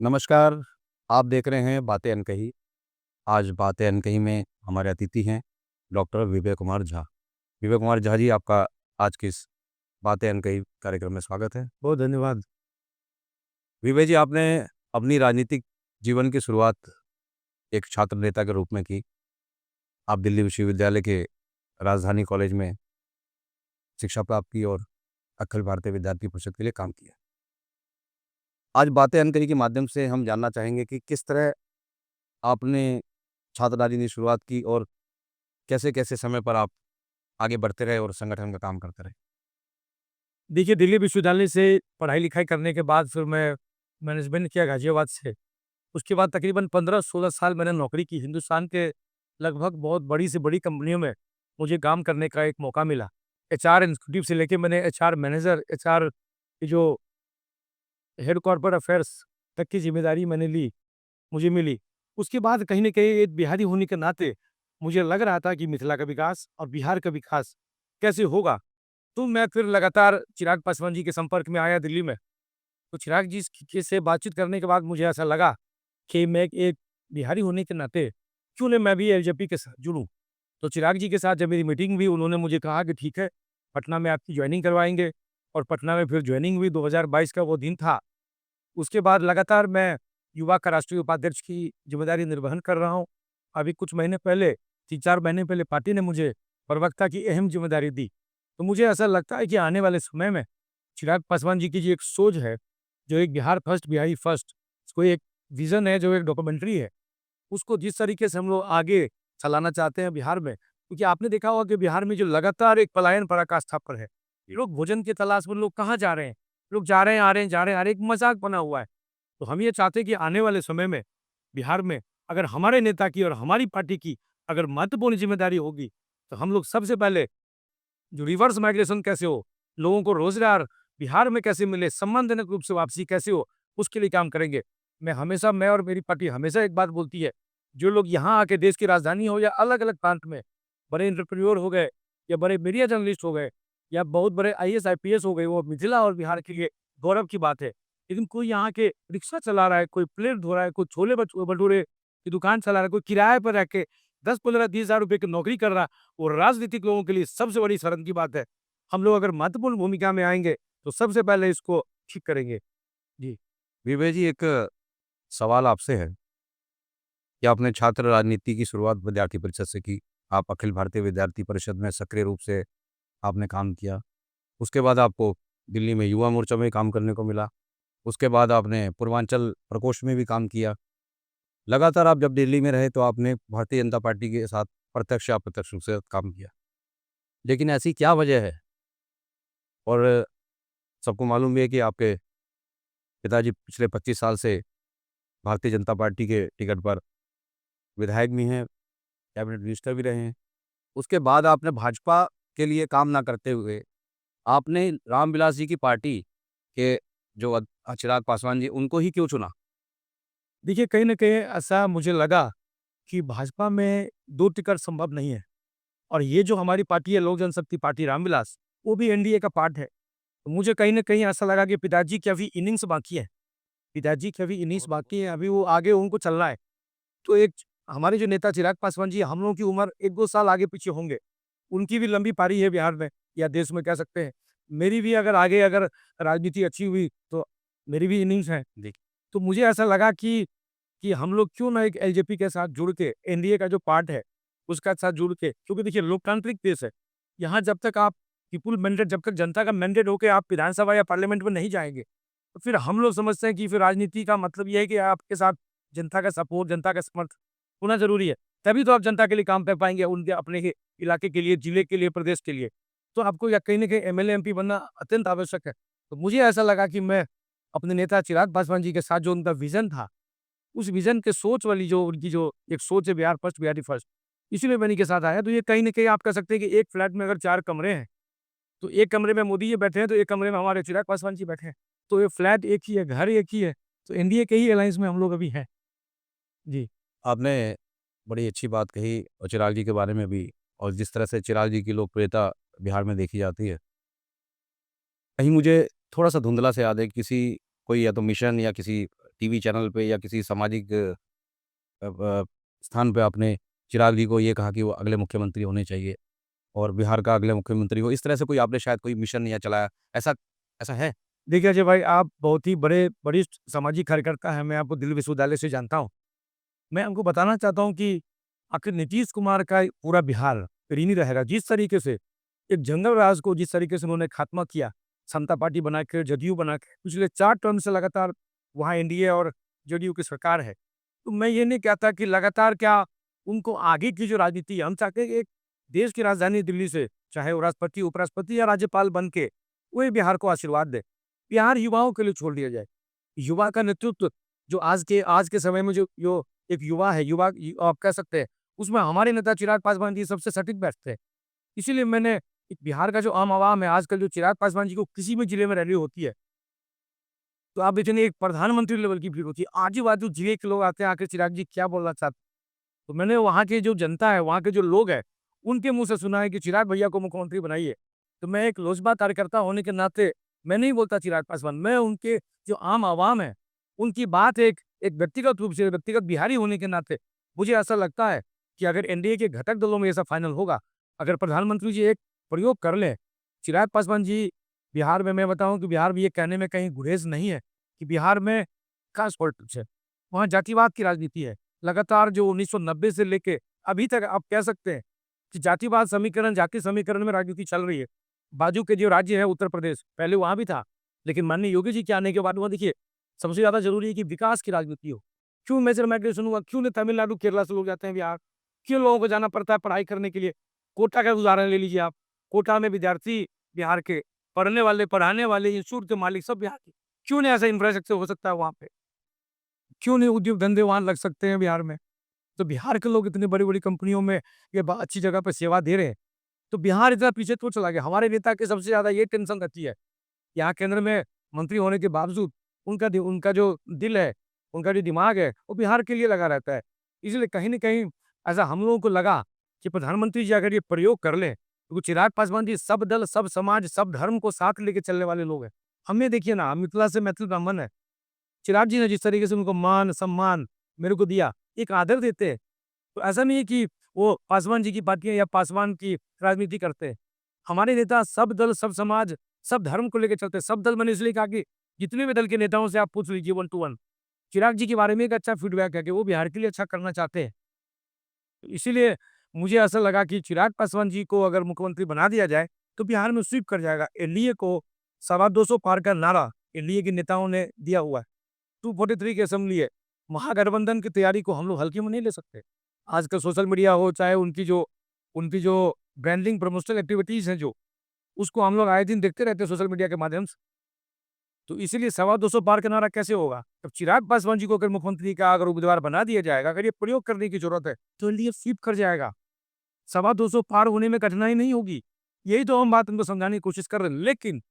नमस्कार, आप देख रहे हैं बातें अनकही। आज बातें अनकही में हमारे अतिथि हैं डॉक्टर विवेक कुमार झा। विवेक कुमार झा जी, आपका आज की इस बातें अनकही कार्यक्रम में स्वागत है। बहुत धन्यवाद। विवेक जी, आपने अपनी राजनीतिक जीवन की शुरुआत एक छात्र नेता के रूप में की। आप दिल्ली विश्वविद्यालय के राजधानी कॉलेज में शिक्षा प्राप्त की और अखिल भारतीय विद्यार्थी परिषद के लिए काम किया। आज बातें अनकही के माध्यम से हम जानना चाहेंगे कि किस तरह आपने छात्र राजनीति की शुरुआत की और कैसे-कैसे समय पर आप आगे बढ़ते रहे और संगठन का काम करते रहे? देखिए, दिल्ली विश्वविद्यालय से पढ़ाई-लिखाई करने के बाद फिर मैं मैनेजमेंट किया गाज़ियाबाद से। उसके बाद तकरीबन 15-16 साल मैंने नौकरी की। हिंदुस्तान के लगभग बहुत बड़ी से बड़ी कंपनियों में मुझे काम करने का एक मौका मिला। एचआर एग्ज़ीक्यूटिव से लेके मैंने एचआर मैनेजर, एचआर की जो हेड कॉर्पोरेट अफ़ेयर्स तक की ज़िम्मेदारी मुझे मिली। उसके बाद कहीं न कहीं एक बिहारी होने के नाते मुझे लग रहा था कि मिथिला का विकास और बिहार का विकास कैसे होगा? तो मैं फिर लगातार चिराग पासवान जी के संपर्क में आया दिल्ली में। तो चिराग जी से बातचीत करने के बाद मुझे ऐसा लगा कि मैं एक बिहारी होने के नाते क्यों ना मैं भी एलजेपी के साथ जुड़ूँ। तो चिराग जी के साथ जब मेरी मीटिंग हुई, उन्होंने मुझे कहा कि ठीक है, पटना में आपकी जॉइनिंग करवाएँगे और पटना में फिर जॉइनिंग हुई। 2022 का वो दिन था। उसके बाद लगातार मैं युवा का राष्ट्रीय उपाध्यक्ष की ज़िम्मेदारी निर्वहन कर रहा हूँ। अभी कुछ महीने पहले, 3-4 महीने पहले पार्टी ने मुझे प्रवक्ता की अहम ज़िम्मेदारी दी। तो मुझे ऐसा लगता है कि आने वाले समय में चिराग पासवान जी की जो एक सोच है, जो एक बिहार फर्स्ट, बिहारी फर्स्ट, कोई एक विज़न है, जो एक डॉक्यूमेंट्री है, उसको जिस तरीके से हम लोग आगे चलाना चाहते हैं बिहार में, क्योंकि आपने देखा होगा कि बिहार में जो लगातार एक पलायन पराकाष्ठा पर है। लोग भोजन की तलाश में लोग कहाँ जा रहे हैं? लोग जा रहे हैं, आ रहे हैं, जा रहे हैं, आ रहे हैं, एक मज़ाक बना हुआ है। तो हम ये चाहते हैं कि आने वाले समय में बिहार में अगर हमारे नेता की और हमारी पार्टी की अगर महत्वपूर्ण ज़िम्मेदारी होगी, तो हम लोग सबसे पहले जो रिवर्स माइग्रेशन कैसे हो, लोगों को रोज़गार बिहार में कैसे मिले, सम्मानजनक रूप से वापसी कैसे हो, उसके लिए काम करेंगे। मैं और मेरी पार्टी हमेशा एक बात बोलती है, जो लोग यहाँ आके देश की राजधानी हो या अलग-अलग प्रांत में, बड़े एंटरप्रेन्योर हो गए या बड़े मीडिया जर्नलिस्ट हो गए या बहुत बड़े आईएएस, आईपीएस हो गए, वो मिथिला और बिहार के लिए गौरव की बात है। लेकिन कोई यहाँ के रिक्शा चला रहा है, कोई प्लेट धो रहा है, कोई छोले भटूरे की दुकान चला रहा है, कोई किराए पर रह के 10, 15, 20 हज़ार रुपए की नौकरी कर रहा है, वो राजनीतिक लोगों के लिए सबसे बड़ी शर्म की बात है। हम लोग अगर महत्वपूर्ण भूमिका में आएँगे, तो सबसे पहले इसको ठीक करेंगे। जी। विवेक जी, एक सवाल आपसे है कि आपने छात्र राजनीति की शुरुआत विद्यार्थी परिषद से की। आप अखिल भारतीय विद्यार्थी परिषद में सक्रिय रूप से आपने काम किया। उसके बाद आपको दिल्ली में युवा मोर्चा में काम करने को मिला। उसके बाद आपने पूर्वांचल प्रकोष्ठ में भी काम किया। लगातार आप जब दिल्ली में रहे तो आपने भारतीय जनता पार्टी के साथ प्रत्यक्ष या अप्रत्यक्ष रूप से काम किया। लेकिन ऐसी क्या वजह है? और सबको मालूम भी है कि आपके पिताजी पिछले 25 साल से भारतीय जनता पार्टी के टिकट पर विधायक भी हैं, कैबिनेट मिनिस्टर भी रहे हैं। उसके बाद आपने भाजपा के लिए काम ना करते हुए, आपने रामविलास जी की पार्टी के जो चिराग पासवान जी, उनको ही क्यों चुना? देखिए, कहीं न कहीं ऐसा मुझे लगा कि भाजपा में 2 टिकट संभव नहीं है और ये जो हमारी पार्टी है लोक जनशक्ति पार्टी रामविलास, वो भी एनडीए का पार्ट है। तो मुझे कहीं न कहीं ऐसा लगा कि पिताजी की अभी इनिंग्स बाकी है। पिताजी की अभी इनिंग्स बाकी है, अभी वो आगे उनको चलना है। तो एक हमारे जो नेता चिराग पासवान जी, हम लोगों की उम्र 1-2 साल आगे-पीछे होंगे। उनकी भी लंबी पारी है बिहार में या देश में कह सकते हैं। मेरी भी अगर राजनीति अच्छी हुई तो मेरी भी इनिंग्स है। जी। तो मुझे ऐसा लगा कि हम लोग क्यों ना एक एलजेपी के साथ जुड़ के एनडीए का जो पार्ट है, उसका साथ जुड़ के क्योंकि देखिए लोकतांत्रिक देश है। यहाँ जब तक आप पीपुल मैंडेट जब तक जनता का मैंडेट होके आप विधानसभा या पार्लियामेंट में नहीं जाएँगे, तो फिर हम लोग समझते हैं कि फिर राजनीति का मतलब ये है कि आपके साथ जनता का सपोर्ट, जनता का समर्थन होना ज़रूरी है। तभी तो आप जनता के लिए काम कर पाएँगे, उनके अपने के इलाके के लिए, जिले के लिए, प्रदेश के लिए। तो आपको या कहीं न कहीं एमएलए, एमपी बनना अत्यंत आवश्यक है। तो मुझे ऐसा लगा कि मैं अपने नेता चिराग पासवान जी के साथ जो उनका विज़न था, उस विज़न के सोच वाली जो उनकी जो एक सोच है बिहार फर्स्ट, बिहारी फर्स्ट, इसीलिए मैं इन्हीं के साथ आया। तो ये कहीं न कहीं आप कह सकते हैं कि एक फ्लैट में अगर 4 कमरे हैं, तो एक कमरे में मोदी जी बैठे हैं, तो एक कमरे में हमारे चिराग पासवान जी बैठे हैं। तो ये फ्लैट एक ही है, घर एक ही है। तो एनडीए के ही अलायंस में हम लोग अभी हैं। जी। आपने बड़ी अच्छी बात कही और चिराग जी के बारे में भी, और जिस तरह से चिराग जी की लोकप्रियता बिहार में देखी जाती है। कहीं मुझे थोड़ा-सा धुंधला से याद है, किसी कोई या तो मिशन या किसी टीवी चैनल पे या किसी सामाजिक स्थान पे आपने चिराग जी को ये कहा कि वो अगले मुख्यमंत्री होने चाहिए और बिहार का अगले मुख्यमंत्री हो? इस तरह से कोई आपने शायद कोई मिशन या चलाया, ऐसा ऐसा है? देखिए अजय भाई, आप बहुत ही बड़े वरिष्ठ सामाजिक कार्यकर्ता हैं, मैं आपको दिल्ली विश्वविद्यालय से जानता हूँ। मैं आपको बताना चाहता हूँ कि आखिर नीतीश कुमार का पूरा बिहार ऋणी नहीं रहेगा। जिस तरीके से एक जंगल राज को जिस तरीके से उन्होंने खात्मा किया, समता पार्टी बना के, जदयू बना के, पिछले 4 टर्म से लगातार वहाँ एनडीए और जदयू की सरकार है। तो मैं ये नहीं कहता कि लगातार क्या उनको आगे की जो राजनीति है, हम चाहते हैं कि एक देश की राजधानी दिल्ली से, चाहे वो राष्ट्रपति, उपराष्ट्रपति या राज्यपाल बन के, वही बिहार को आशीर्वाद दे। बिहार युवाओं के लिए छोड़ दिया जाए। युवा का नेतृत्व जो आज के समय में जो एक युवा है, आप कह सकते हैं, उसमें हमारे नेता चिराग पासवान जी सबसे सटीक बैठते हैं। इसीलिए मैंने एक बिहार का जो आम आवाम है, आजकल जो चिराग पासवान जी को किसी भी जिले में रैली होती है, तो आप देखेंगे एक प्रधानमंत्री लेवल की भीड़ होती है। आजू-बाजू जिले के लोग आते हैं, आके चिराग जी क्या बोलना चाहते हैं? तो मैंने वहाँ की जो जनता है, वहाँ के जो लोग हैं, उनके मुँह से सुना है कि चिराग भैया को मुख्यमंत्री बनाइए। तो मैं एक लोजपा कार्यकर्ता होने के नाते मैं नहीं बोलता चिराग पासवान, मैं उनके जो आम आवाम है, उनकी बात एक एक व्यक्तिगत रूप से व्यक्तिगत बिहारी होने के नाते मुझे ऐसा लगता है कि अगर एनडीए के घटक दलों में ऐसा फाइनल होगा, अगर प्रधानमंत्री जी एक प्रयोग कर लें, चिराग पासवान जी बिहार में, मैं बताऊँ कि बिहार में ये कहने में कहीं गुरेज़ नहीं है कि बिहार में कास्ट पॉलिटिक्स है। वहाँ जातिवाद की राजनीति है। लगातार जो 1990 से लेके अभी तक आप कह सकते हैं कि जातिवाद समीकरण, जाति समीकरण में राजनीति चल रही है। बाजू के जो राज्य है उत्तर प्रदेश, पहले वहाँ भी था, लेकिन माननीय योगी जी के आने के बाद वहाँ देखिए, सबसे ज़्यादा ज़रूरी है कि विकास की राजनीति हो। क्यों मेजर माइग्रेशन हुआ? क्यों नहीं तमिलनाडु, केरला से लोग जाते हैं बिहार? क्यों लोगों को जाना पड़ता है पढ़ाई करने के लिए? कोटा का उदाहरण ले लीजिए आप। कोटा में विद्यार्थी बिहार के, पढ़ने वाले, पढ़ाने वाले, इंस्टीट्यूट के मालिक सब बिहार के। क्यों नहीं ऐसा इंफ्रास्ट्रक्चर हो सकता है वहाँ पे? क्यों नहीं उद्योग धंधे वहाँ लग सकते हैं बिहार में? तो बिहार के लोग इतनी बड़ी-बड़ी कंपनियों में ये अच्छी जगह पे सेवा दे रहे हैं, तो बिहार इतना पीछे क्यों चला गया? हमारे नेता की सबसे ज़्यादा ये टेंशन रहती है, यहाँ केंद्र में मंत्री होने के बावजूद उनका जो दिल है, उनका जो दिमाग है, वो बिहार के लिए लगा रहता है। इसलिए कहीं न कहीं ऐसा हम लोगों को लगा कि प्रधानमंत्री जी अगर ये प्रयोग कर लें, तो चिराग पासवान जी सब दल, सब समाज, सब धर्म को साथ लेके चलने वाले लोग हैं। हमें देखिए ना, हम मिथिला से मैथिल ब्राह्मण हैं। चिराग जी ने जिस तरीके से उनको मान-सम्मान मेरे को दिया, एक आदर देते हैं। तो ऐसा नहीं है कि वो पासवान जी की पार्टी या पासवान की राजनीति करते हैं। हमारे नेता सब दल, सब समाज, सब धर्म को लेके चलते हैं। सब दल मैंने इसलिए कहा कि जितने भी दल के नेताओं से आप पूछ लीजिए वन टू वन, चिराग जी के बारे में एक अच्छा फीडबैक है कि वो बिहार के लिए अच्छा करना चाहते हैं। तो इसीलिए मुझे ऐसा लगा कि चिराग पासवान जी को अगर मुख्यमंत्री बना दिया जाए, तो बिहार में स्वीप कर जाएगा। एनडीए को सवा 200 पार का नारा एनडीए के नेताओं ने दिया हुआ है। 243 की असेंबली है। महागठबंधन की तैयारी को हम लोग हल्के में नहीं ले सकते। आजकल सोशल मीडिया हो, चाहे उनकी जो ब्रांडिंग प्रमोशनल एक्टिविटीज़ हैं जो, उसको हम लोग आए दिन देखते रहते हैं सोशल मीडिया के माध्यम से। तो इसीलिए सवा 200 पार का नारा कैसे होगा? अब चिराग पासवान जी को अगर मुख्यमंत्री का अगर उम्मीदवार बना दिया जाएगा, अगर ये प्रयोग करने की ज़रूरत है, तो एनडीए स्वीप कर जाएगा। सवा 200 पार होने में कठिनाई नहीं होगी। यही तो हम बात उनको समझाने की कोशिश कर रहे हैं। लेकिन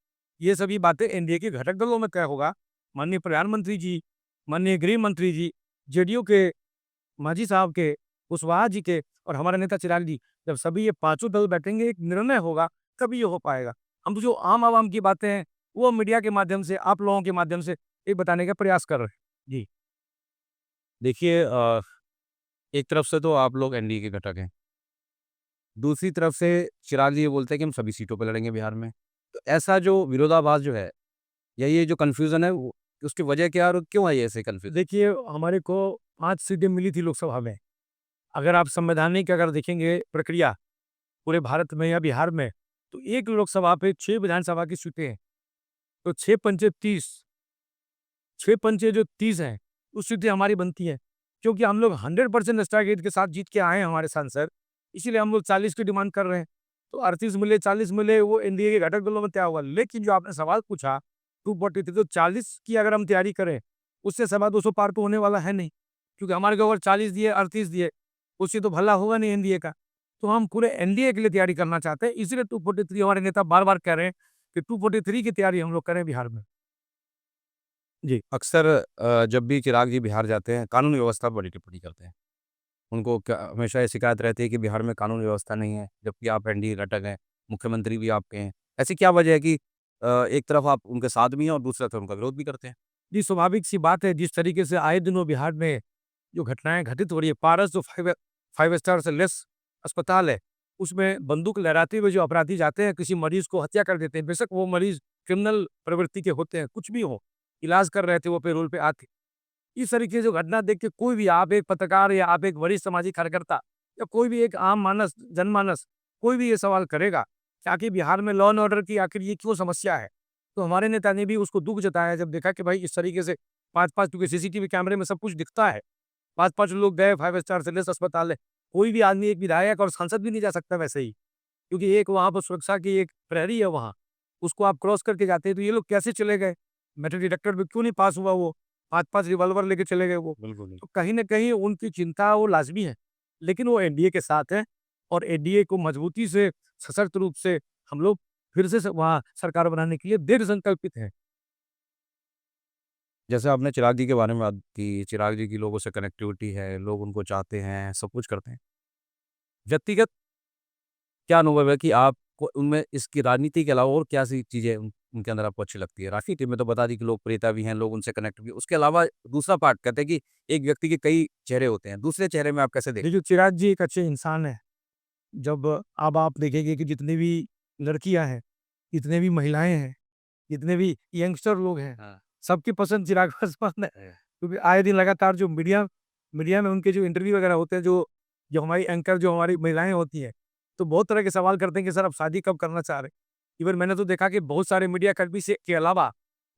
ये सभी बातें एनडीए के घटक दलों में तय होगा। माननीय प्रधानमंत्री जी, माननीय गृह मंत्री जी, जेडीयू के मांझी साहब के, कुशवाहा जी के और हमारे नेता चिराग जी, जब सभी ये पाँचों दल बैठेंगे, एक निर्णय होगा, तभी ये हो पाएगा। हम तो जो आम आवाम की बातें हैं, वो मीडिया के माध्यम से, आप लोगों के माध्यम से ये बताने का प्रयास कर रहे हैं। जी। देखिए एक तरफ से तो आप लोग एनडीए के घटक हैं। दूसरी तरफ से चिराग जी ये बोलते हैं कि हम सभी सीटों पे लड़ेंगे बिहार में। तो ऐसा जो विरोधाभास जो है या ये जो कन्फ्यूज़न है वो उसकी वजह क्या है और क्यों आई है ऐसे कन्फ्यूज़न? देखिए, हमारे को 5 सीटें मिली थी लोकसभा में। अगर आप संवैधानिक अगर देखेंगे प्रक्रिया पूरे भारत में या बिहार में, तो 1 लोकसभा पे 6 विधानसभा की सीटें हैं। तो 6 पंचे 30, 6 पंचे जो 30 हैं, वो सीटें हमारी बनती हैं। क्योंकि हम लोग 100% स्ट्राइक रेट के साथ जीत के आए हैं हमारे सांसद, इसीलिए हम लोग 40 की डिमांड कर रहे हैं। तो 38 मिले, 40 मिले, वो एनडीए के घटक दलों में तय होगा। लेकिन जो आपने सवाल पूछा 243, तो 40 की अगर हम तैयारी करें, उससे सवा 200 पार तो होने वाला है नहीं। क्योंकि हमारे को अगर 40 दिए, 38 दिए, उससे तो भला होगा नहीं एनडीए का। तो हम पूरे एनडीए के लिए तैयारी करना चाहते हैं, इसीलिए 243 हमारे नेता बार-बार कह रहे हैं कि 243 की तैयारी हम लोग करें बिहार में। जी। अक्सर जब भी चिराग जी बिहार जाते हैं, कानून व्यवस्था पर बड़ी टिप्पणी करते हैं। उनको क्या हमेशा ये शिकायत रहती है कि बिहार में कानून व्यवस्था नहीं है, जबकि आप एनडीए घटक हैं, मुख्यमंत्री भी आपके हैं। ऐसी क्या वजह है कि एक तरफ आप उनके साथ भी हैं और दूसरी तरफ उनका विरोध भी करते हैं? जी, स्वाभाविक सी बात है, जिस तरीके से आए दिनों बिहार में जो घटनाएँ घटित हो रही है, पारस जो 5 स्टार से लेस अस्पताल है, उसमें बंदूक लहराते हुए जो अपराधी जाते हैं, किसी मरीज़ को हत्या कर देते हैं। बेशक वो मरीज़ क्रिमिनल प्रवृत्ति के होते हैं, कुछ भी हो, इलाज कर रहे थे वो पैरोल पे आके। इस तरीके की जो घटना देख के कोई भी, आप एक पत्रकार या आप एक वरिष्ठ सामाजिक कार्यकर्ता या कोई भी एक आम मानस, जनमानस, कोई भी ये सवाल करेगा कि आखिर बिहार में लॉ एंड ऑर्डर की आखिर ये क्यों समस्या है? तो हमारे नेता ने भी उसको दुःख जताया जब देखा कि भाई इस तरीके से 5-5, क्योंकि सीसीटीवी कैमरे में सब कुछ दिखता है। 5-5 लोग गए 5 स्टार से लेस अस्पताल है। कोई भी आदमी, एक विधायक और सांसद भी नहीं जा सकता वैसे ही, क्योंकि एक वहाँ पर सुरक्षा की एक प्रहरी है वहाँ, उसको आप क्रॉस करके जाते हैं, तो ये लोग कैसे चले गए? मेटल डिटेक्टर भी क्यों नहीं पास हुआ वो? 5-5 रिवॉल्वर लेके चले गए वो। बिल्कुल। तो कहीं न कहीं उनकी चिंता वो लाज़मी है, लेकिन वो एनडीए के साथ है और एनडीए को मजबूती से, सशक्त रूप से हम लोग फिर से वहाँ सरकार बनाने के लिए दृढ़ संकल्पित हैं। जैसे आपने चिराग जी के बारे में बात की, चिराग जी की लोगों से कनेक्टिविटी है, लोग उनको चाहते हैं, सब कुछ करते हैं। व्यक्तिगत क्या अनुभव है कि आपको उनमें इसकी राजनीति के अलावा और क्या-सी चीज़ें उनके अंदर आपको अच्छी लगती है? राजनीति में तो बता दी कि लोकप्रियता भी है, लोग उनसे कनेक्ट भी, उसके अलावा दूसरा पार्ट कहते हैं कि एक व्यक्ति के कई चेहरे होते हैं, दूसरे चेहरे में आप कैसे देखते देखिए, चिराग जी एक अच्छे इंसान हैं। जब अब आप देखेंगे कि जितनी भी लड़कियाँ हैं, जितने भी महिलाएँ हैं, जितने भी यंगस्टर लोग हैं, हैं? हाँ। सबकी पसंद चिराग पासवान है। है। क्योंकि आए दिन लगातार जो मीडिया मीडिया में उनके जो इंटरव्यू वगैरह होते हैं, जो जो हमारी एंकर, जो हमारी महिलाएँ होती हैं, तो बहुत तरह के सवाल करते हैं कि सर आप शादी कब करना चाह रहे हैं? इवन मैंने तो देखा कि बहुत सारे मीडिया कर्मी से के अलावा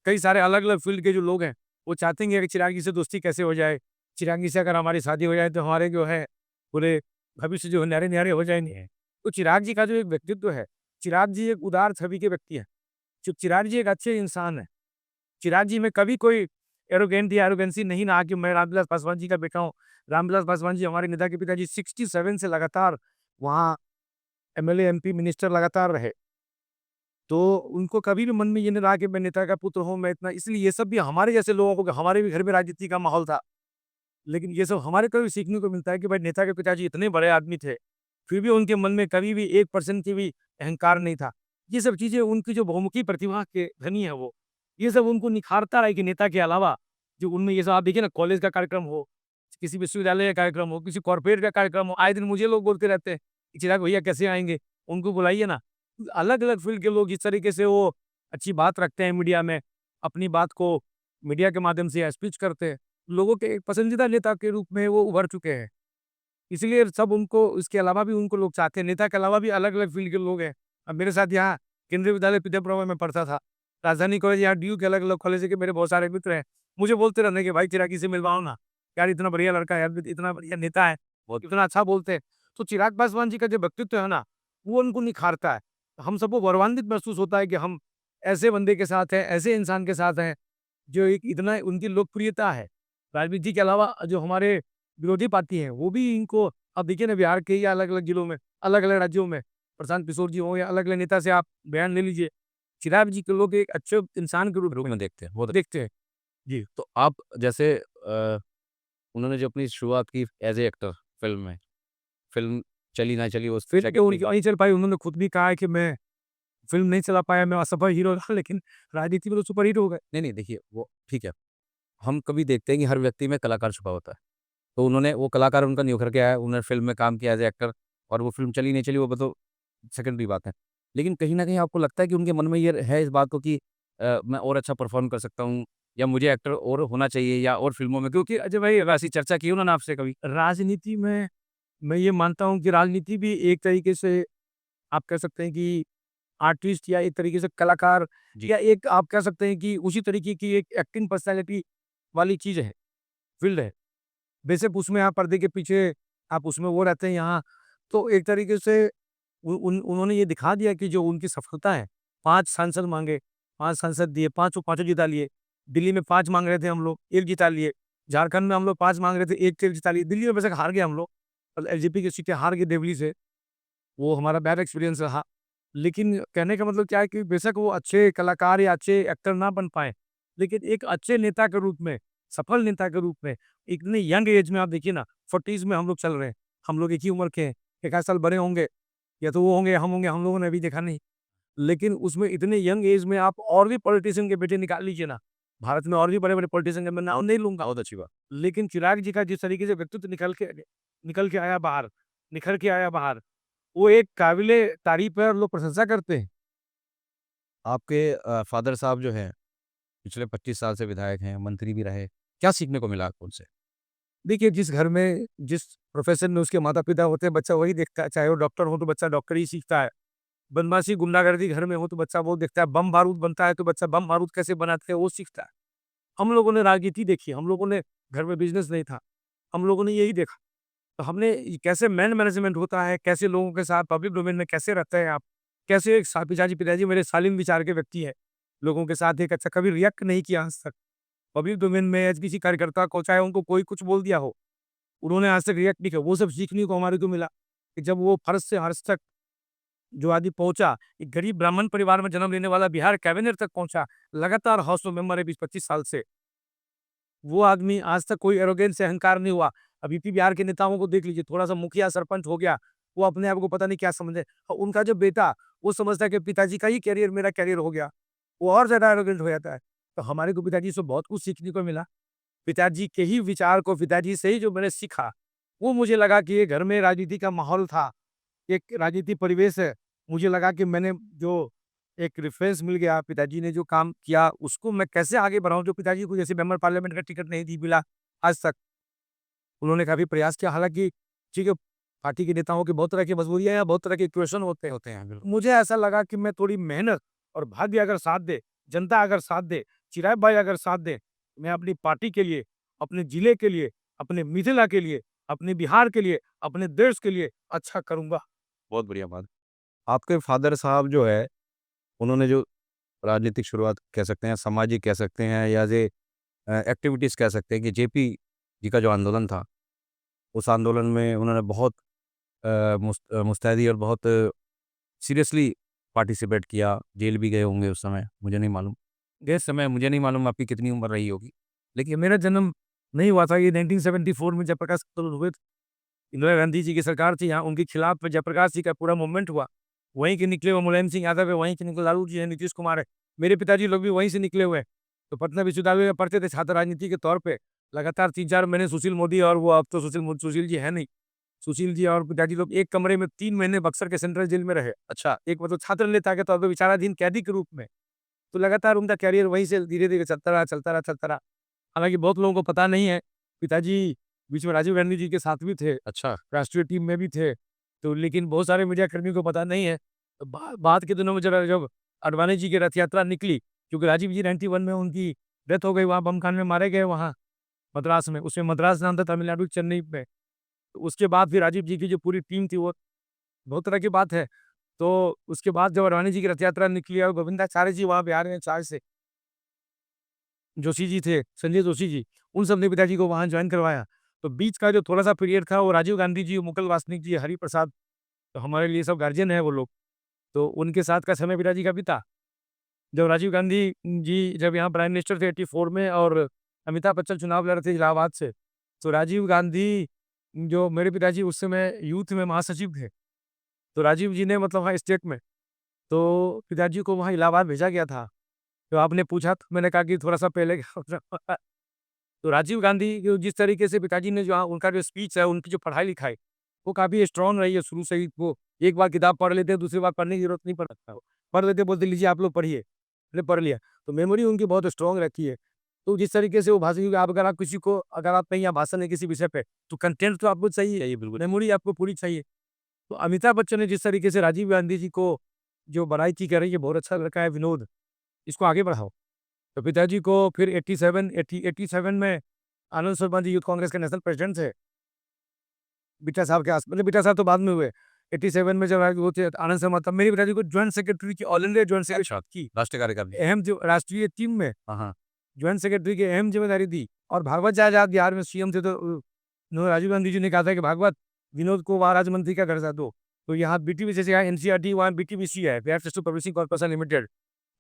कई सारे अलग-अलग फ़ील्ड के जो लोग हैं, वो चाहते हैं कि चिराग जी से दोस्ती कैसे हो जाए? चिराग जी से अगर हमारी शादी हो जाए तो हमारे जो है पूरे भविष्य जो है न्यारे-न्यारे हो जाएँगे। तो चिराग जी का जो एक व्यक्तित्व है, चिराग जी एक उदार छवि के व्यक्ति हैं। चिराग जी एक अच्छे इंसान हैं। चिराग जी में कभी कोई एरोगेंट या एरोगेंसी नहीं रहा कि मैं रामविलास पासवान जी का बेटा हूँ। रामविलास पासवान जी हमारे नेता के पिताजी 67 से लगातार वहाँ एमएलए, एमपी, मिनिस्टर लगातार रहे। तो उनको कभी भी मन में ये नहीं रहा कि मैं नेता का पुत्र हूँ, मैं इतना, इसलिए ये सब भी हमारे जैसे लोगों को, हमारे भी घर में राजनीति का माहौल था। लेकिन ये सब हमारे को भी सीखने को मिलता है कि भाई नेता के पिताजी इतने बड़े आदमी थे, फिर भी उनके मन में कभी भी 1% की भी अहंकार नहीं था। ये सब चीज़ें उनकी जो बहुमुखी प्रतिभा के धनी है वो, ये सब उनको निखारता है कि नेता के अलावा जो उनमें ये सब, आप देखिए ना, कॉलेज का कार्यक्रम हो, किसी विश्वविद्यालय का कार्यक्रम हो, किसी कॉर्पोरेट का कार्यक्रम हो, आए दिन मुझे लोग बोलते रहते हैं कि चिराग भैया कैसे आएँगे? उनको बुलाइए ना। अलग-अलग फ़ील्ड के लोग इस तरीके से वो अच्छी बात रखते हैं मीडिया में, अपनी बात को मीडिया के माध्यम से स्पीच करते हैं। लोगों के एक पसंदीदा नेता के रूप में वो उभर चुके हैं। इसलिए सब उनको, इसके अलावा भी उनको लोग चाहते हैं। नेता के अलावा भी अलग-अलग फ़ील्ड के लोग हैं। अब मेरे साथ यहाँ केंद्रीय विद्यालय विद्याप्रभा में पढ़ता था। राजधानी कॉलेज, यहाँ डीयू के अलग-अलग कॉलेज के मेरे बहुत सारे मित्र हैं। मुझे बोलते रहते हैं कि भाई चिराग से मिलवाओ ना। यार इतना बढ़िया लड़का है, यार इतना बढ़िया नेता है, बहुत इतना अच्छा बोलते हैं। तो चिराग पासवान जी का जो व्यक्तित्व है ना, वो उनको निखारता है। हम सबको गौरवान्वित महसूस होता है कि हम ऐसे बंदे के साथ हैं, ऐसे इंसान के साथ हैं, जो एक इतना उनकी लोकप्रियता है। राजनीति के अलावा जो हमारे विरोधी पार्टी हैं, वो भी इनको, अब देखिए ना, बिहार के या अलग-अलग जिलों में, अलग-अलग राज्यों में, प्रशांत किशोर जी हों या अलग-अलग नेता से आप बयान ले लीजिए। चिराग जी को लोग एक अच्छे इंसान के रूप रूप में देखते हैं, बहुत देखते हैं। जी। तो आप जैसे उन्होंने जो अपनी शुरुआत की एज़ ए एक्टर फ़िल्म में, फ़िल्म चली ना चली वो फिर आगे उनकी नहीं चल पाई, उन्होंने खुद भी कहा है कि मैं फ़िल्म नहीं चला पाया, मैं असफल हीरो रहा, लेकिन राजनीति में तो सुपर हिट हो गए। नहीं, नहीं देखिए वो ठीक है। हम कभी देखते हैं कि हर व्यक्ति में कलाकार छुपा होता है। तो उन्होंने वो कलाकार उनका निखर के आया, उन्होंने फ़िल्म में काम किया एज़ ए एक्टर और वो फ़िल्म चली नहीं चली वो तो सेकेंडरी बात है। लेकिन कहीं न कहीं आपको लगता है कि उनके मन में ये है इस बात को कि मैं और अच्छा परफ़ॉर्म कर सकता हूँ या मुझे एक्टर और होना चाहिए या और फ़िल्मों में क्योंकि अजय भाई ऐसी चर्चा की उन्होंने आपसे कभी? राजनीति में मैं ये मानता हूँ कि राजनीति भी एक तरीके से आप कह सकते हैं कि आर्टिस्ट या एक तरीके से कलाकार, जी। या एक आप कह सकते हैं कि उसी तरीके की एक एक्टिंग पर्सनैलिटी वाली चीज़ है, फ़ील्ड है। बेशक उसमें आप पर्दे के पीछे आप उसमें वो रहते हैं यहाँ, तो एक तरीके से उन्होंने ये दिखा दिया कि जो उनकी सफलता है, 5 सांसद माँगे, 5 सांसद दिए, पाँचों पाँचों जिता लिए। दिल्ली में 5 माँग रहे थे हम लोग, 1 जिता लिए। झारखंड में हम लोग 5 माँग रहे थे, 1 जिता लिए। दिल्ली में बेशक हार गए हम लोग, एलजेपी की सीटें हार गई देवली से, वो हमारा बैड एक्सपीरियंस रहा। लेकिन कहने का मतलब क्या है कि बेशक वो अच्छे कलाकार या अच्छे एक्टर ना बन पाएँ, लेकिन एक अच्छे नेता के रूप में, सफल नेता के रूप में, इतनी यंग एज में आप देखिए ना, 40s में हम लोग चल रहे हैं। हम लोग एक ही उम्र के हैं, 1 आध साल बड़े होंगे, या तो वो होंगे या हम होंगे, हम लोगों ने अभी देखा नहीं। लेकिन उसमें इतने यंग एज में आप और भी पॉलिटिशियन के बेटे निकाल लीजिए ना, भारत में और भी बड़े-बड़े पॉलिटिशियन हैं, मैं नाम नहीं लूँगा। बहुत अच्छी बात। लेकिन चिराग जी का जिस तरीके से व्यक्तित्व निकल के आया बाहर, निखर के आया बाहर, वो एक काबिले तारीफ़ है और लोग प्रशंसा करते हैं। आपके फ़ादर साहब जो हैं, पिछले 25 साल से विधायक हैं, मंत्री भी रहे। क्या सीखने को मिला आपको उनसे? देखिए, जिस घर में, जिस प्रोफ़ेशन में उसके माता-पिता होते हैं, बच्चा वही देखता है। चाहे वो डॉक्टर हो, तो बच्चा डॉक्टरी ही सीखता है। बदमाशी, गुंडागर्दी घर में हो, तो बच्चा वो देखता है। बम-बारूद बनता है, तो बच्चा बम-बारूद कैसे बनाते हैं, वो सीखता है। हम लोगों ने राजनीति देखी, हम लोगों ने घर में बिज़नेस नहीं था, हम लोगों ने यही देखा। तो हमने ये कैसे मैनेजमेंट होता है, कैसे लोगों के साथ पब्लिक डोमेन में कैसे रहते हैं आप, कैसे एक पिताजी मेरे शालीन विचार के व्यक्ति हैं। लोगों के साथ एक अच्छा कभी रिएक्ट नहीं किया आज तक। पब्लिक डोमेन में आज किसी कार्यकर्ता को चाहे उनको कोई कुछ बोल दिया हो, उन्होंने आज तक रिएक्ट नहीं किया। वो सब सीखने को हमारे को मिला कि जब वो फर्श से हर्श तक जो आदमी पहुँचा, एक गरीब ब्राह्मण परिवार में जन्म लेने वाला बिहार कैबिनेट तक पहुँचा, लगातार हाउस में मेंबर है 20-25 साल से। वो आदमी आज तक कोई एरोगेंस से अहंकार नहीं हुआ। अब यूपी बिहार के नेताओं को देख लीजिए, थोड़ा-सा मुखिया, सरपंच हो गया, वो अपने आप को पता नहीं क्या समझे। उनका जो बेटा, वो समझता है कि पिताजी का ही करियर मेरा करियर हो गया, वो और ज़्यादा एरोगेंट हो जाता है। तो हमारे को पिताजी से बहुत कुछ सीखने को मिला। पिताजी के ही विचार को पिताजी से ही जो मैंने सीखा, वो मुझे लगा कि ये घर में राजनीति का माहौल था, एक राजनीति परिवेश है। मुझे लगा कि मैंने जो एक रेफ़रेंस मिल गया, पिताजी ने जो काम किया, उसको मैं कैसे आगे बढ़ाऊँ, जो पिताजी को जैसे मेंबर पार्लियामेंट का टिकट नहीं दी मिला आज तक। उन्होंने काफ़ी प्रयास किया, हालाँकि ठीक है, पार्टी के नेताओं की बहुत तरह की मजबूरियाँ या बहुत तरह के इक्वेशन होते हैं। बिल्कुल। मुझे ऐसा लगा कि मैं थोड़ी मेहनत और भाग्य अगर साथ दे, जनता अगर साथ दे, चिराग भाई अगर साथ दें, मैं अपनी पार्टी के लिए, अपने जिले के लिए, अपने मिथिला के लिए, अपने बिहार के लिए, अपने देश के लिए अच्छा करूँगा। बहुत बढ़िया बात। आपके फ़ादर साहब जो है, उन्होंने जो राजनीतिक शुरुआत कह सकते हैं, सामाजिक कह सकते हैं या जे एक्टिविटीज़ कह सकते हैं कि जेपी जी का जो आंदोलन था, उस आंदोलन में उन्होंने बहुत मुस्तैदी और बहुत सीरियसली पार्टिसिपेट किया, जेल भी गए होंगे उस समय, मुझे नहीं मालूम। इस समय मुझे नहीं मालूम आपकी कितनी उम्र रही होगी। देखिए, मेरा जन्म नहीं हुआ था, ये 1974 में जयप्रकाश आंदोलन हुए थे। इंदिरा गांधी जी की सरकार थी यहाँ, उनके खिलाफ जयप्रकाश जी का पूरा मूवमेंट हुआ। वहीं के निकले हुए मुलायम सिंह यादव है, वहीं के निकले लालू जी हैं, नीतीश कुमार है। मेरे पिताजी लोग भी वहीं से निकले हुए हैं। तो पटना विश्वविद्यालय में पढ़ते थे छात्र राजनीति के तौर पे। लगातार 3-4 महीने सुशील मोदी और वो अब तो सुशील जी हैं नहीं। सुशील जी और पिताजी लोग एक कमरे में 3 महीने बक्सर के सेंट्रल जेल में रहे। अच्छा, एक मतलब छात्र नेता के तौर पे विचाराधीन कैदी के रूप में। तो लगातार उनका करियर वहीं से धीरे-धीरे चलता रहा। हालाँकि बहुत लोगों को पता नहीं है, पिताजी बीच में राजीव गांधी जी के साथ भी थे, अच्छा। राष्ट्रीय टीम में भी थे। तो लेकिन बहुत सारे मीडिया कर्मियों को पता नहीं है। तो बाद के दिनों में जरा जब अडवाणी जी की रथ यात्रा निकली, क्योंकि राजीव जी 91 में उनकी डेथ हो गई, वहाँ बम कांड में मारे गए वहाँ मद्रास में। उसमें मद्रास नाम था तमिलनाडु के चेन्नई में। तो उसके बाद फिर राजीव जी की जो पूरी टीम थी, वो बहुत तरह की बात है। तो उसके बाद जब अडवाणी जी की रथ यात्रा निकली और गोविंदाचार्य जी वहाँ बिहार में चार्ज से जोशी जी थे, संजय जोशी जी, उन सब ने पिताजी को वहाँ जॉइन करवाया। तो बीच का जो थोड़ा-सा पीरियड था, वो राजीव गांधी जी, मुकुल वासनिक जी, हरिप्रसाद, तो हमारे लिए सब गार्जियन हैं वो लोग। तो उनके साथ का समय पिताजी का बीता। जब राजीव गांधी जी जब यहाँ प्राइम मिनिस्टर थे 84 में और अमिताभ बच्चन चुनाव लड़ रहे थे इलाहाबाद से, तो राजीव गांधी जो मेरे पिताजी उस समय यूथ में महासचिव थे। तो राजीव जी ने मतलब वहाँ स्टेट में, तो पिताजी को वहाँ इलाहाबाद भेजा गया था। तो आपने पूछा तो मैंने कहा कि थोड़ा-सा पहले तो राजीव गांधी जो जिस तरीके से पिताजी ने जो उनका जो स्पीच है, उनकी जो पढ़ाई-लिखाई, वो काफ़ी स्ट्रॉन्ग रही है शुरू से ही। वो एक बार किताब पढ़ लेते हैं, दूसरी बार पढ़ने की ज़रूरत नहीं पड़ता है। पढ़ लेते, बोलते लीजिए आप लोग पढ़िए। मैंने पढ़ लिया। तो मेमोरी उनकी बहुत स्ट्रॉन्ग रहती है। तो जिस तरीके से वो भाषण, क्योंकि आप अगर आप किसी को अगर आप कहीं यहाँ भाषण है किसी विषय पे, तो कंटेंट तो आपको चाहिए। चाहिए बिल्कुल। मेमोरी आपको पूरी चाहिए। तो अमिताभ बच्चन ने जिस तरीके से राजीव गांधी जी को जो बड़ाई की कह रही है, बहुत अच्छा लड़का है विनोद, इसको आगे बढ़ाओ। तो पिताजी को फिर 87 में आनंद शर्मा जी यूथ कांग्रेस के नेशनल प्रेसिडेंट थे, बिट्टा साहब के मतलब बिट्टा साहब तो बाद में हुए। 87 में जब वो थे आनंद शर्मा, तब मेरे पिताजी को जॉइंट सेक्रेटरी की, ऑल इंडिया जॉइंट अच्छा, सेक्रेटरी की राष्ट्रीय कार्यकारिणी। अहम जो राष्ट्रीय टीम में हाँ, हाँ। जॉइंट सेक्रेटरी की अहम ज़िम्मेदारी दी। और भागवत जी आज़ाद बिहार में सीएम थे, तो राजीव गांधी जी ने कहा था कि भागवत, विनोद को वहाँ राज्य मंत्री का दर्जा दो। तो यहाँ बीटीबीसी जैसे यहाँ एनसीईआरटी, वहाँ बीटीबीसी है, Bihar state publishing corporation limited.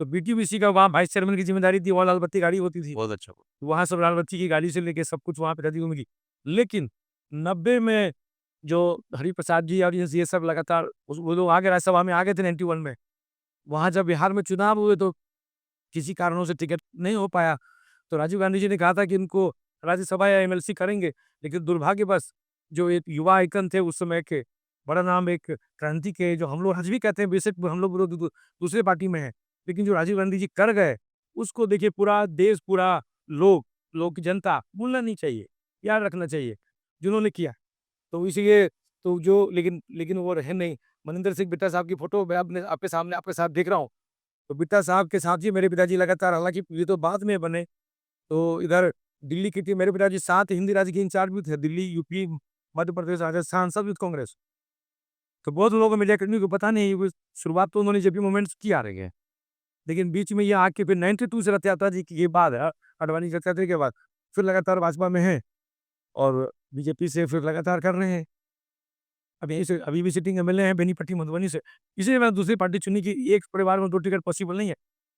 तो बीटीबीसी का वहाँ वाइस चेयरमैन की ज़िम्मेदारी थी, वहाँ लाल बत्ती गाड़ी होती थी। बहुत अच्छा। वहाँ सब लाल बत्ती की गाड़ी से लेके सब कुछ वहाँ पिताजी को मिली। लेकिन 90 में जो हरिप्रसाद जी और ये सब लगातार वो लोग आ गए, राज्यसभा में आ गए थे 91 में। वहाँ जब बिहार में चुनाव हुए, तो किसी कारणों से टिकट नहीं हो पाया। तो राजीव गांधी जी ने कहा था कि इनको राज्यसभा या एमएलसी करेंगे, लेकिन दुर्भाग्यवश जो एक युवा आइकन थे उस समय के, बड़ा नाम एक क्रांति के, जो हम लोग आज भी कहते हैं, बेशक हम लोग दूसरे पार्टी में हैं, लेकिन जो राजीव गांधी जी कर गए, उसको देखिए पूरा देश, पूरा लोग की जनता भूलना नहीं चाहिए, याद रखना चाहिए, जिन्होंने किया। तो इसीलिए तो जो लेकिन लेकिन वो रहे नहीं। मनिंदर सिंह बिट्टा साहब की फोटो मैं अपने आपके सामने आपके साथ देख रहा हूँ। तो बिट्टा साहब के साथ ही मेरे पिताजी लगातार, हालाँकि ये तो बाद में बने, तो इधर दिल्ली की थी, मेरे पिताजी 7 हिंदी राज्य के इंचार्ज भी थे, दिल्ली, यूपी, मध्य प्रदेश, राजस्थान, सब यूथ कांग्रेस। तो बहुत लोगों को मीडिया कर्मियों को पता नहीं, वो शुरुआत तो उन्होंने जेपी मोमेंट्स की आ रही है। लेकिन बीच में ये आके फिर 92 से रथ यात्रा जी के बाद, अडवाणी रथ यात्रा के बाद फिर लगातार भाजपा में हैं और बीजेपी से फिर लगातार कर रहे हैं। अब यहीं से अभी भी सिटिंग एमएलए हैं बेनीपट्टी मधुबनी से। इसलिए मैंने दूसरी पार्टी चुनी कि एक परिवार में 2 टिकट पॉसिबल नहीं है।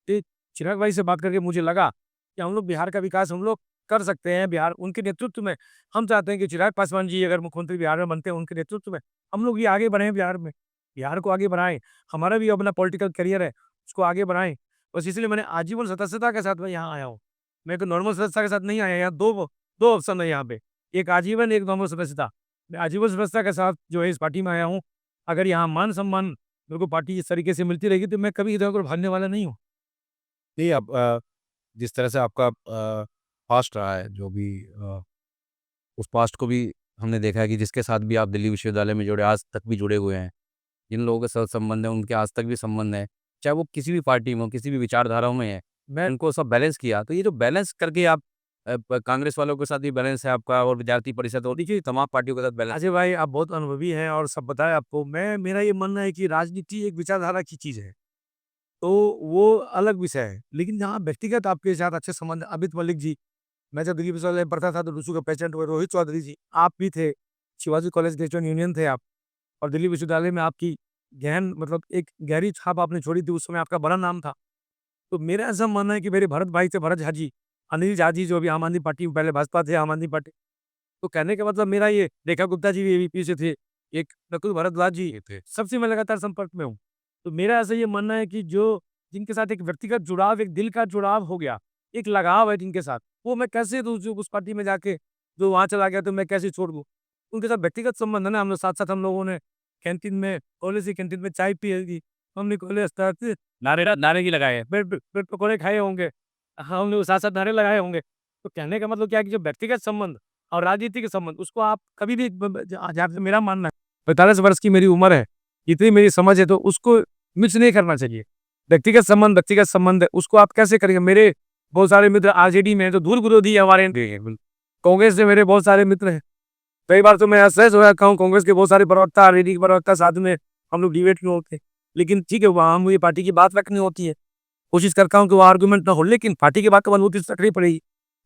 ये चिराग भाई से बात करके मुझे लगा कि हम लोग बिहार का विकास हम लोग कर सकते हैं। बिहार उनके नेतृत्व में हम चाहते हैं कि चिराग पासवान जी अगर मुख्यमंत्री बिहार में बनते हैं, उनके नेतृत्व में हम लोग ये आगे बढ़ें बिहार में। बिहार को आगे बढ़ाएँ। हमारा भी अपना पॉलिटिकल करियर है, उसको आगे बढ़ाएँ। बस इसलिए मैंने आजीवन सदस्यता के साथ मैं यहाँ आया हूँ। मैं एक नॉर्मल सदस्यता के साथ नहीं आया, यहाँ 2 ऑप्शन है यहाँ पे। एक आजीवन, एक नॉर्मल सदस्यता। मैं आजीवन सदस्यता के साथ जो है इस पार्टी में आया हूँ। अगर यहाँ मान-सम्मान मेरे को पार्टी इस तरीके से मिलती रहेगी तो मैं कभी इधर-उधर भागने वाला नहीं हूँ। नहीं, अब जिस तरह से आपका पास्ट रहा है, जो भी उस पास्ट को भी हमने देखा है कि जिसके साथ भी आप दिल्ली विश्वविद्यालय में जुड़े, आज तक भी जुड़े हुए हैं। जिन लोगों के साथ संबंध है, उनके आज तक भी संबंध है। चाहे वो किसी भी पार्टी में हो, किसी भी विचारधाराओं में है, मैं उनको सब बैलेंस किया। तो ये जो बैलेंस करके आप कांग्रेस वालों के साथ भी बैलेंस है आपका और विद्यार्थी परिषद और देखिए तमाम पार्टियों के साथ बैलेंस। अजय भाई, आप बहुत अनुभवी हैं और सब पता है आपको। मेरा ये मानना है कि राजनीति एक विचारधारा की चीज़ है, तो वो अलग विषय है। लेकिन जहाँ व्यक्तिगत आपके साथ अच्छे संबंध, अमित मलिक जी, मैं जब दिल्ली विश्वविद्यालय में पढ़ता था तो रूसू के प्रेसिडेंट हुए, रोहित चौधरी जी, आप भी थे, शिवाजी कॉलेज ग्रेजुएट यूनियन थे आप, और दिल्ली विश्वविद्यालय में आपकी गहन मतलब एक गहरी छाप आपने छोड़ी थी, उस समय आपका बड़ा नाम था। तो मेरा ऐसा मानना है कि मेरे भरत भाई थे, भरत झा जी, अनिल झा जी जो अभी आम आदमी पार्टी में, पहले भाजपा थे, आम आदमी पार्टी। तो कहने का मतलब मेरा ये, रेखा गुप्ता जी भी एबीपी से थे, एक नकुल भारद्वाज जी थे, सबसे मैं लगातार संपर्क में हूँ। तो मेरा ऐसा ये मानना है कि जो जिनके साथ एक व्यक्तिगत जुड़ाव, एक दिल का जुड़ाव हो गया, एक लगाव है जिनके साथ, वो मैं कैसे दूँ उस पार्टी में जाके, जो वहाँ चला गया तो मैं कैसे छोड़ दूँ? उनके साथ व्यक्तिगत संबंध है ना, हम लोग साथ-साथ हम लोगों ने कैंटीन में, कॉलेज की कैंटीन में चाय पी होगी, हमने कॉलेज स्टाफ नारे भी लगाए हैं, ब्रेड पकौड़े खाए होंगे, हाँ, हम लोग साथ-साथ नारे लगाए होंगे। तो कहने का मतलब क्या है कि जो व्यक्तिगत संबंध और राजनीति के संबंध, उसको आप कभी भी ब ब जहाँ से मेरा मानना है, 45 वर्ष की मेरी उम्र है, इतनी मेरी समझ है, तो उसको मिक्स नहीं करना चाहिए। व्यक्तिगत संबंध है, उसको आप कैसे करेंगे? मेरे बहुत सारे मित्र आरजेडी में हैं, जो धूल विरोधी है हमारे कांग्रेस से मेरे बहुत सारे मित्र हैं। कई बार तो मैं असहज हो जाता हूँ, कांग्रेस के बहुत सारे प्रवक्ता, आरजेडी के प्रवक्ता साथ में हम लोग डिबेट में होते हैं। लेकिन ठीक है, वहाँ मुझे पार्टी की बात रखनी होती है। कोशिश करता हूँ कि वो आर्गुमेंट ना हो, लेकिन पार्टी की बात तो मजबूती से रखनी पड़ेगी।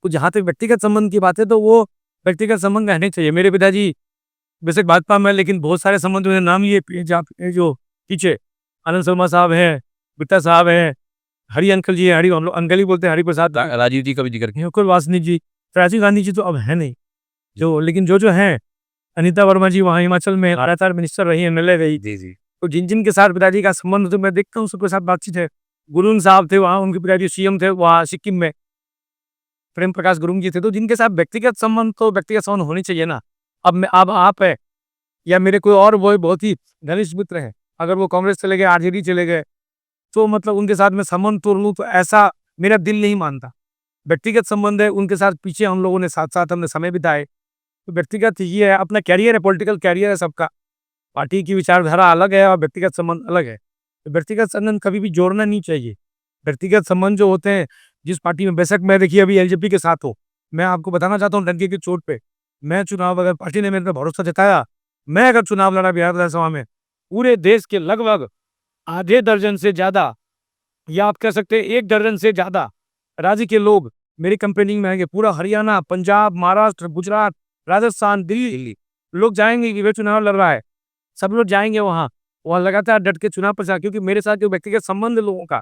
तो जहाँ तक व्यक्तिगत संबंध की बात है, तो वो व्यक्तिगत संबंध रहने चाहिए। मेरे पिताजी बेशक भाजपा में, लेकिन बहुत सारे संबंध उन्हें नाम ये जो पीछे आनंद शर्मा साहब हैं, बिट्टा साहब हैं, हरि अंकल जी हैं, हरि हम लोग अंकल ही बोलते हैं, हरिप्रसाद राजीव जी का भी जिक्र किया। मुकुल वासनिक जी, राजीव गांधी जी तो अब है नहीं, लेकिन जो हैं, अनीता वर्मा जी वहाँ हिमाचल में लगातार मिनिस्टर रही, एमएलए रही। जी, जी। तो जिन के साथ पिताजी का संबंध तो मैं देखता हूँ, सबके साथ बातचीत है। गुरुंग साहब थे वहाँ, उनके पिताजी सीएम थे वहाँ सिक्किम में, प्रेम प्रकाश गुरुंग जी थे। तो जिनके साथ व्यक्तिगत संबंध, तो व्यक्तिगत संबंध होनी चाहिए ना। अब आप है या मेरे कोई और वो बहुत ही घनिष्ठ मित्र हैं, अगर वो कांग्रेस चले गए, आरजेडी चले गए, तो मतलब उनके साथ मैं संबंध तोड़ लूँ, तो ऐसा मेरा दिल नहीं मानता। व्यक्तिगत संबंध है, उनके साथ पीछे हम लोगों ने साथ-साथ हमने समय बिताए। तो व्यक्तिगत ये है, अपना कैरियर है, पॉलिटिकल कैरियर है सबका। पार्टी की विचारधारा अलग है और व्यक्तिगत संबंध अलग है। तो व्यक्तिगत संबंध कभी भी जोड़ना नहीं चाहिए। व्यक्तिगत संबंध जो होते हैं, जिस पार्टी में, बेशक मैं देखिए अभी एलजेपी के साथ हूँ। मैं आपको बताना चाहता हूँ डंके की चोट पे, मैं चुनाव, अगर पार्टी ने मेरे पे भरोसा जताया, मैं अगर चुनाव लड़ा बिहार विधानसभा में, पूरे देश के लगभग आधे दर्जन से ज़्यादा, या आप कह सकते हैं 1 दर्जन से ज़्यादा राज्य के लोग मेरी कैंपेनिंग में आएँगे। पूरा हरियाणा, पंजाब, महाराष्ट्र, गुजरात, राजस्थान, दिल्ली लोग जाएँगे कि वे चुनाव लड़ रहा है। सब लोग जाएँगे वहाँ। वहाँ लगातार डट के चुनाव प्रचार, क्योंकि मेरे साथ जो व्यक्तिगत संबंध है लोगों का,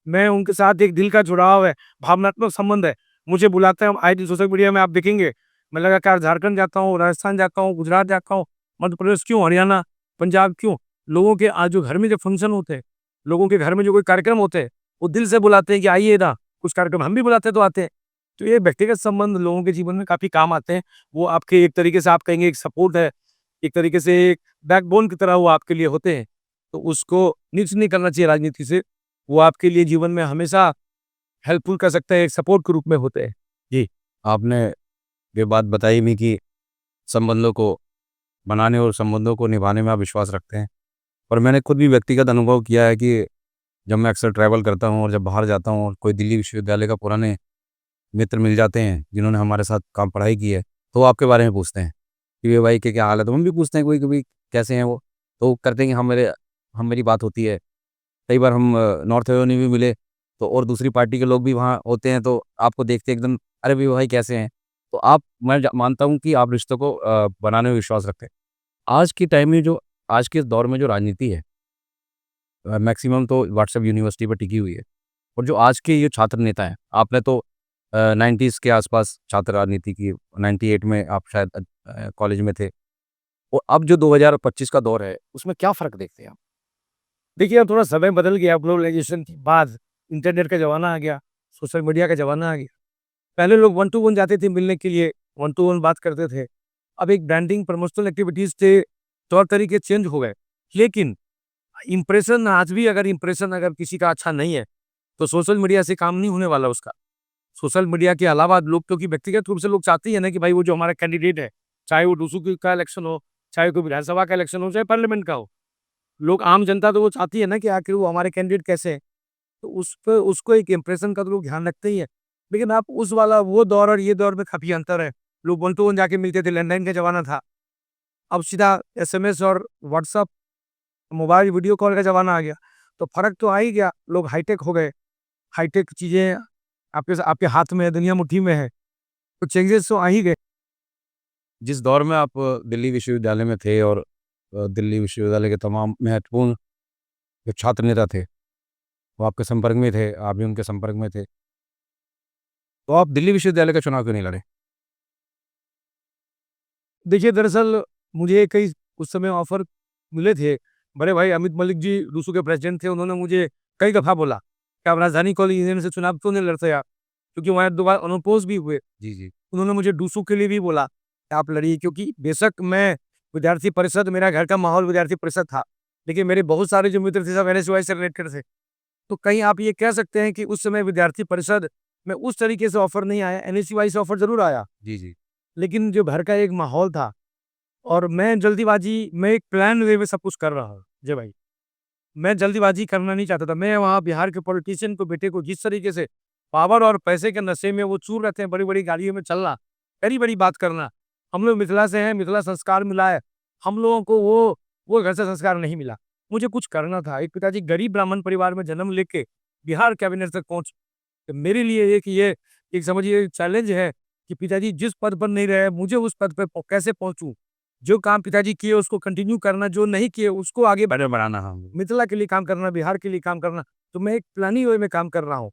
मैं उनके साथ एक दिल का जुड़ाव है, भावनात्मक संबंध है। मुझे बुलाते हैं, आए दिन सोशल मीडिया में आप देखेंगे, मैं लगातार झारखंड जाता हूँ, राजस्थान जाता हूँ, गुजरात जाता हूँ, मध्य प्रदेश क्यों, हरियाणा, पंजाब क्यों, लोगों के आज जो घर में जो फंक्शन होते हैं, लोगों के घर में जो कोई कार्यक्रम होते हैं, वो दिल से बुलाते हैं कि आइए ना, कुछ कार्यक्रम हम भी बुलाते हैं तो आते हैं। तो ये व्यक्तिगत संबंध लोगों के जीवन में काफ़ी काम आते हैं। वो आपके एक तरीके से आप कहेंगे एक सपोर्ट है, एक तरीके से एक बैकबोन की तरह वो आपके लिए होते हैं। तो उसको नीच नहीं करना चाहिए राजनीति से। वो आपके लिए जीवन में हमेशा हेल्पफुल कर सकते हैं, एक सपोर्ट के रूप में होते हैं। जी। आपने ये बात बताई भी कि संबंधों को बनाने और संबंधों को निभाने में आप विश्वास रखते हैं। और मैंने खुद भी व्यक्तिगत अनुभव किया है कि जब मैं अक्सर ट्रैवल करता हूँ और जब बाहर जाता हूँ और कोई दिल्ली विश्वविद्यालय का पुराने मित्र मिल जाते हैं, जिन्होंने हमारे साथ काम पढ़ाई की है, तो वो आपके बारे में पूछते हैं कि ये भाई क्या हाल है? तो हम भी पूछते हैं कभी-कभी कैसे हैं वो? तो वो करते हैं कि हम मेरी बात होती है। कई बार हम नॉर्थ वेव में भी मिले, तो और दूसरी पार्टी के लोग भी वहाँ होते हैं, तो आपको देखते एकदम, "अरे भई भाई कैसे हैं?" तो आप मैं ज मानता हूँ कि आप रिश्तों को बनाने में विश्वास रखते हैं। आज के टाइम में जो आज के इस दौर में जो राजनीति है, मैक्सिमम तो व्हाट्सएप यूनिवर्सिटी पे टिकी हुई है। और जो आज के ये छात्र नेता हैं, आपने तो 90s के आसपास छात्र राजनीति की, 98 में आप शायद कॉलेज में थे। और अब जो 2025 का दौर है, उसमें क्या फ़र्क देखते हैं आप? देखिए, अब थोड़ा समय बदल गया, ग्लोबलाइज़ेशन के बाद इंटरनेट का ज़माना आ गया, सोशल मीडिया का ज़माना आ गया। पहले लोग वन टू वन जाते थे मिलने के लिए, वन टू वन बात करते थे। अब एक ब्रांडिंग प्रमोशनल एक्टिविटीज़ से तौर-तरीके चेंज हो गए। लेकिन इंप्रेशन अगर किसी का अच्छा नहीं है, तो सोशल मीडिया से काम नहीं होने वाला उसका। सोशल मीडिया के अलावा लोग, क्योंकि व्यक्तिगत रूप से लोग चाहते ही है ना कि भाई वो जो हमारा कैंडिडेट है, चाहे वो डूसू का इलेक्शन हो, चाहे कोई विधानसभा का इलेक्शन हो, चाहे पार्लियामेंट का हो। लोग आम जनता तो वो चाहती है ना कि आखिर वो हमारे कैंडिडेट कैसे हैं। तो उस पे उसको एक इम्प्रेशन का तो लोग ध्यान रखते ही है। लेकिन आप उस वाला वो दौर और ये दौर में काफ़ी अंतर है। लोग वन टू वन जाके मिलते थे, लैंडलाइन का ज़माना था। अब सीधा एसएमएस और व्हाट्सएप, मोबाइल वीडियो कॉल का ज़माना आ गया। तो फ़र्क तो आ ही गया, लोग हाईटेक हो गए। हाईटेक चीज़ें आपके हाथ में है, दुनिया मुट्ठी में है। तो चेंजेस तो आ ही गए। जिस दौर में आप दिल्ली विश्वविद्यालय में थे और दिल्ली विश्वविद्यालय के तमाम महत्वपूर्ण जो छात्र नेता थे, वो आपके संपर्क में थे, आप भी उनके संपर्क में थे। तो आप दिल्ली विश्वविद्यालय का चुनाव क्यों नहीं लड़े? देखिए, दरअसल मुझे कई उस समय ऑफ़र मिले थे। बड़े भाई अमित मलिक जी रूसो के प्रेज़िडेंट थे, उन्होंने मुझे कई दफ़ा बोला कि आप राजधानी कॉलेज इंजीनियरिंग से चुनाव क्यों नहीं लड़ते आप? क्योंकि वहाँ 2 बार अनअपोज़ भी हुए। जी, जी। उन्होंने मुझे डूसू के लिए भी बोला कि आप लड़िए, क्योंकि बेशक मैं विद्यार्थी परिषद, मेरा घर का माहौल विद्यार्थी परिषद था, लेकिन मेरे बहुत सारे जो मित्र थे सब एनएसयूआई से रिलेटेड थे। तो कहीं आप ये कह सकते हैं कि उस समय विद्यार्थी परिषद में उस तरीके से ऑफ़र नहीं आया, एनएसयूआई से ऑफ़र ज़रूर आया, जी, जी। लेकिन जो घर का एक माहौल था और मैं एक प्लान वे में सब कुछ कर रहा हूँ। जी भाई, मैं जल्दीबाज़ी करना नहीं चाहता था। मैं वहाँ बिहार के पॉलिटिशियन को, बेटे को जिस तरीके से पावर और पैसे के नशे में वो चूर रहते हैं, बड़ी-बड़ी गाड़ियों में चलना, बड़ी-बड़ी बात करना। हम लोग मिथिला से हैं, मिथिला संस्कार मिला है। हम लोगों को वो घर से संस्कार नहीं मिला। मुझे कुछ करना था। एक पिताजी गरीब ब्राह्मण परिवार में जन्म लेके बिहार कैबिनेट तक पहुँच, तो मेरे लिए ये एक समझिए चैलेंज है कि पिताजी जिस पद पर नहीं रहे, मुझे उस पद पे कैसे पहुँचूँ? जो काम पिताजी किए उसको कंटिन्यू करना, जो नहीं किए उसको आगे बेटर बनाना, हाँ। मिथिला के लिए काम करना, बिहार के लिए काम करना। तो मैं एक प्लानिंग वे में काम कर रहा हूँ।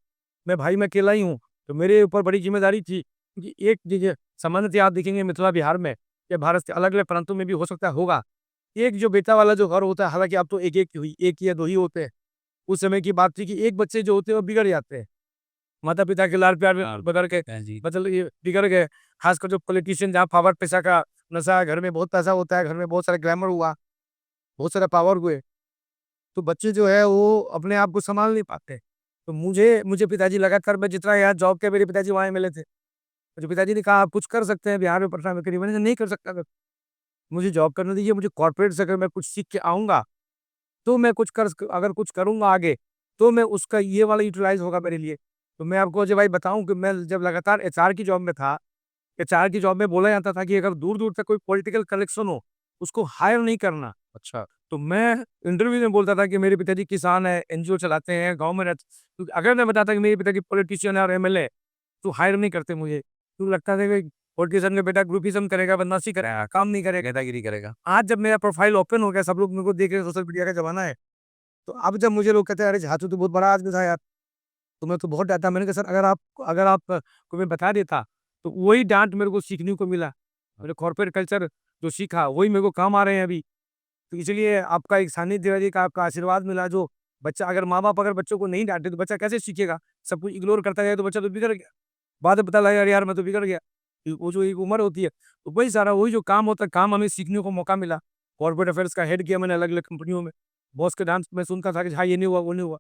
मैं अकेला ही हूँ, तो मेरे ऊपर बड़ी ज़िम्मेदारी थी, क्योंकि एक चीज़ सामान्यतः आप देखेंगे मिथिला बिहार में या भारत के अलग-अलग प्रांतों में भी हो सकता है होगा। एक जो बेटा वाला जो घर होता है, हालाँकि अब तो एक-एक ही हुई, 1 या 2 ही होते हैं। उस समय की बात थी कि एक बच्चे जो होते हैं वो बिगड़ जाते हैं। माता-पिता के लाड-प्यार में बगड़ के हाँ जी। मतलब ये बिगड़ गए। ख़ासकर जो पॉलिटिशियन जहाँ पावर पैसा का नशा है, घर में बहुत पैसा होता है, घर में बहुत सारा ग्लैमर हुआ, बहुत सारा पावर हुए। तो बच्चे जो है वो अपने आप को सँभाल नहीं पाते। तो मुझे पिताजी लगातार मैं जितना यहाँ जॉब किया, मेरे पिताजी वहाँ मिले थे। मुझे पिताजी ने कहा आप कुछ कर सकते हैं बिहार में पटना में करिए। मैंने कहा नहीं कर सकता मैं। मुझे जॉब करने दीजिए, मुझे कॉर्पोरेट से अगर मैं कुछ सीख के आऊँगा, तो मैं कुछ कर सक अगर कुछ करूँगा आगे, तो मैं उसका ये वाला यूटिलाइज़ होगा मेरे लिए। तो मैं आपको अजय भाई बताऊँ कि मैं जब लगातार एचआर की जॉब में था, एचआर की जॉब में बोला जाता था कि अगर दूर-दूर तक कोई पॉलिटिकल कनेक्शन हो, उसको हायर नहीं करना। अच्छा। तो मैं इंटरव्यू में बोलता था कि मेरे पिताजी किसान हैं, एनजीओ चलाते हैं, गाँव में रहते, क्योंकि अगर मैं बताता कि मेरे पिताजी पॉलिटिशियन है और एमएलए, तो हायर नहीं करते मुझे। तो लगता था कि पॉलिटिशियन का बेटा ग्रुपिज़्म करेगा, बदमाशी करेगा, काम नहीं करेगा। नेतागिरी करेगा। आज जब मेरा प्रोफाइल ओपन हो गया, सब लोग मेरे को देख रहे हैं, सोशल मीडिया का ज़माना है, तो अब जब मुझे लोग कहते हैं, "अरे! झातू तो बहुत बड़ा आदमी था यार।" तो मैं तो बहुत डरता। मैंने कहा, "सर अगर आप को मैं बता देता, तो वही डाँट मेरे को सीखने को मिला। मैंने कॉर्पोरेट कल्चर जो सीखा, वही मेरे को काम आ रहे हैं अभी।" तो इसलिए आपका एक सानिध्य जी का आपका आशीर्वाद मिला, जो बच्चा अगर माँ-बाप अगर बच्चों को नहीं डाँटे तो बच्चा कैसे सीखेगा? सब कुछ इग्नोर करता जाए तो बच्चा तो बिगड़ गया। बाद में पता लगा यार यार मैं तो बिगड़ गया। वो जो एक उम्र होती है, तो वही सारा वही जो काम होता है, काम हमें सीखने को मौका मिला। कॉर्पोरेट अफेयर्स का हेड किया मैंने अलग-अलग कंपनियों में। बॉस के डांस मैं सुनता था कि हाँ, ये नहीं हुआ, वो नहीं हुआ।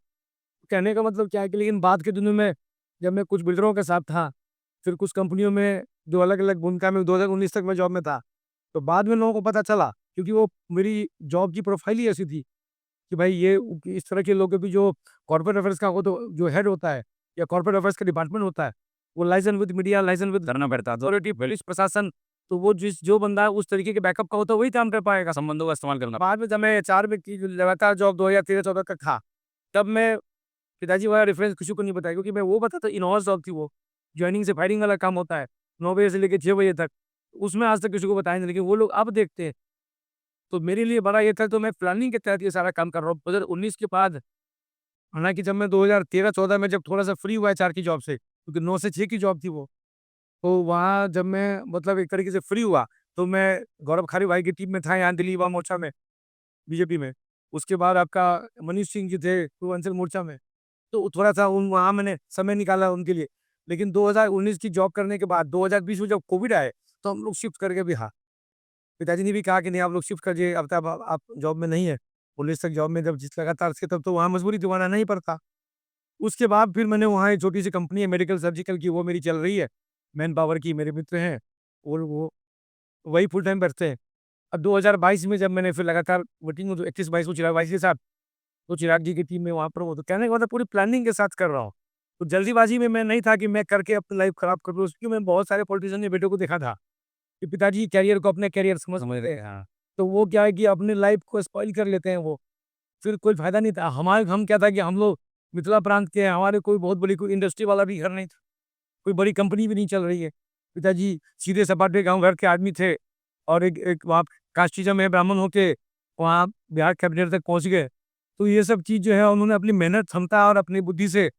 कहने का मतलब क्या है कि लेकिन बाद के दिनों में जब मैं कुछ बिल्डरों के साथ था, फिर कुछ कंपनियों में जो अलग-अलग भूमिका में 2019 तक मैं जॉब में था। तो बाद में लोगों को पता चला, क्योंकि वो मेरी जॉब की प्रोफाइल ही ऐसी थी कि भाई ये इस तरह के लोगों की जो कॉर्पोरेट अफेयर्स का वो तो जो हेड होता है या कॉर्पोरेट अफेयर्स का डिपार्टमेंट होता है, वो license with media, license with करना पड़ता है, अथॉरिटी, पुलिस प्रशासन। तो वो जो बंदा उस तरीके के बैकअप का होता है वही काम कर पाएगा, संबंधों का इस्तेमाल करना। बाद में जब मैं एचआर में की लगातार जॉब 2013-14 तक था, तब मैं पिताजी वाला रेफरेंस किसी को नहीं बताया, क्योंकि मैं वो बताता इन हाउस जॉब थी वो। जॉइनिंग से फायरिंग वाला काम होता है, 9 बजे से लेके 6 बजे तक। उसमें आज तक किसी को बताया नहीं, लेकिन वो लोग अब देखते हैं। तो मेरे लिए बड़ा ये था, तो मैं प्लानिंग के तहत ये सारा काम कर रहा हूँ। 2019 के बाद, हालाँकि जब मैं 2013-14 में जब थोड़ा-सा फ्री हुआ एचआर की जॉब से, क्योंकि 9 से 6 की जॉब थी वो। तो वहाँ जब मैं मतलब एक तरीके से फ्री हुआ, तो मैं गौरव खारी भाई की टीम में था यहाँ दिल्ली युवा मोर्चा में, बीजेपी में। उसके बाद आपका मनीष सिंह जी थे पूर्वांचल मोर्चा में। तो थोड़ा-सा उन वहाँ मैंने समय निकाला उनके लिए। लेकिन 2019 की जॉब करने के बाद 2020 में जब कोविड आए, तो हम लोग शिफ्ट करके बिहार। पिताजी ने भी कहा कि नहीं आप लोग शिफ्ट करिए, अब तब आप जॉब में नहीं है। 19 तक जॉब में जब जिस लगातार थे, तब तो वहाँ मजबूरी थी, वरना नहीं पड़ता। उसके बाद फिर मैंने वहाँ एक छोटी-सी कंपनी है मेडिकल सर्जिकल की, वो मेरी चल रही है। मैन पावर की मेरे मित्र हैं, और वो वही फुल टाइम बैठते हैं। अब 2022 में जब मैंने फिर लगातार वर्किंग हूँ, तो 21-22 को चिराग भाई के साथ, तो चिराग जी की टीम में वहाँ पर हूँ। तो कहने का मतलब पूरी प्लानिंग के साथ कर रहा हूँ। तो जल्दीबाजी में मैं नहीं था कि मैं करके अपनी लाइफ खराब कर लूँ, क्योंकि मैं बहुत सारे पॉलिटिशियन के बेटों को देखा था कि पिताजी कैरियर को अपने कैरियर समझ रहे हैं। हाँ। तो वो क्या है कि अपनी लाइफ को स्पॉइल कर लेते हैं वो, फिर कोई फ़ायदा नहीं था। हम क्या था कि हम लोग मिथिला प्रांत के हैं, हमारे कोई बहुत बड़ी कोई इंडस्ट्री वाला भी घर नहीं था, कोई बड़ी कंपनी भी नहीं चल रही है। पिताजी सीधे सपाटे गाँव घर के आदमी थे, और एक एक वहाँ कास्टिज़्म है, ब्राह्मण होके वहाँ बिहार कैबिनेट तक पहुँच गए। तो ये सब चीज़ जो है उन्होंने अपनी मेहनत, क्षमता और अपनी बुद्धि से,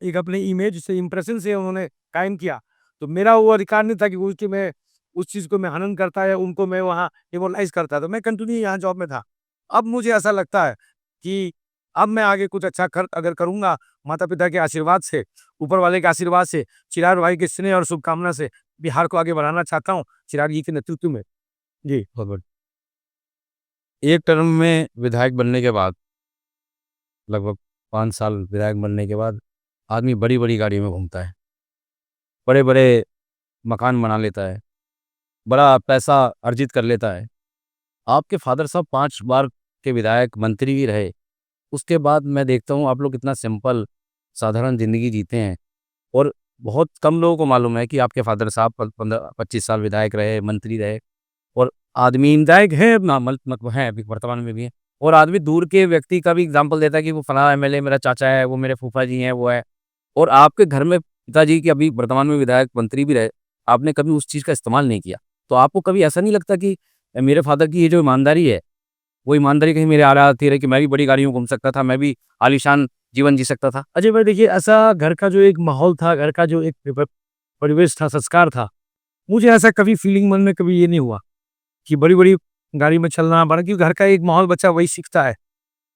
एक अपने इमेज से, इम्प्रेशन से उन्होंने कायम किया। तो मेरा वो अधिकार नहीं था कि मैं उस चीज़ को मैं हनन करता या उनको मैं वहाँ इमोरलाइज़ करता। तो मैं कंटिन्यू यहाँ जॉब में था। अब मुझे ऐसा लगता है कि अब मैं आगे कुछ अच्छा अगर करूँगा, माता-पिता के आशीर्वाद से, ऊपर वाले के आशीर्वाद से, चिराग भाई के स्नेह और शुभकामना से बिहार को आगे बढ़ाना चाहता हूँ, चिराग जी के नेतृत्व में। जी। बहुत बढ़िया। एक टर्म में विधायक बनने के बाद, लगभग 5 साल विधायक बनने के बाद, आदमी बड़ी-बड़ी गाड़ी में घूमता है, बड़े-बड़े मकान बना लेता है, बड़ा पैसा अर्जित कर लेता है। आपके फ़ादर साहब 5 बार के विधायक, मंत्री भी रहे। उसके बाद मैं देखता हूँ आप लोग कितना सिंपल, साधारण ज़िंदगी जीते हैं, और बहुत कम लोगों को मालूम है कि आपके फ़ादर साहब 15-25 साल विधायक रहे, मंत्री रहे, और आदमी विधायक है ना, हैं अभी वर्तमान में भी हैं, और आदमी दूर के व्यक्ति का भी एग्ज़ाम्पल देता है कि वो फलाना एमएलए मेरा चाचा है, वो मेरे फूफा जी हैं, वो है। और आपके घर में पिताजी के अभी वर्तमान में विधायक, मंत्री भी रहे, आपने कभी उस चीज़ का इस्तेमाल नहीं किया। तो आपको कभी ऐसा नहीं लगता कि मेरे फ़ादर की ये जो ईमानदारी है, वो ईमानदारी कहीं मेरे आड़े आती रही कि मैं भी बड़ी गाड़ियों में घूम सकता था, मैं भी आलीशान जीवन जी सकता था? अजय भाई देखिए, ऐसा घर का जो एक माहौल था, घर का जो एक परिवेश था, संस्कार था, मुझे ऐसा कभी फीलिंग मन में कभी ये नहीं हुआ कि बड़ी-बड़ी गाड़ी में चलना, बड़ा क्योंकि घर का एक माहौल बच्चा वही सीखता है।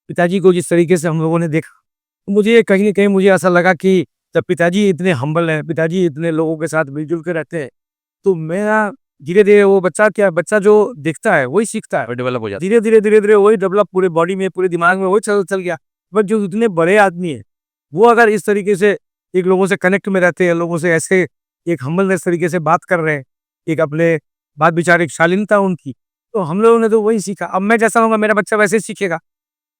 पिताजी को जिस तरीके से हम लोगों ने देखा, तो मुझे कहीं न कहीं मुझे ऐसा लगा कि जब पिताजी इतने हम्बल हैं, पिताजी इतने लोगों के साथ मिल-जुल के रहते हैं, तो मेरा धीरे-धीरे वो बच्चा जो देखता है, वही सीखता है। और डेवलप हो जाता धीरे-धीरे, धीरे-धीरे वही डेवलप पूरे बॉडी में, पूरे दिमाग में वही चल चल गया। बट जो इतने बड़े आदमी हैं, वो अगर इस तरीके से एक लोगों से कनेक्ट में रहते हैं, लोगों से ऐसे एक हम्बलनेस तरीके से बात कर रहे हैं, एक अपने बात विचार, एक शालीनता उनकी, तो हम लोगों ने तो वही सीखा। अब मैं जैसा होऊँगा, मेरा बच्चा वैसे ही सीखेगा।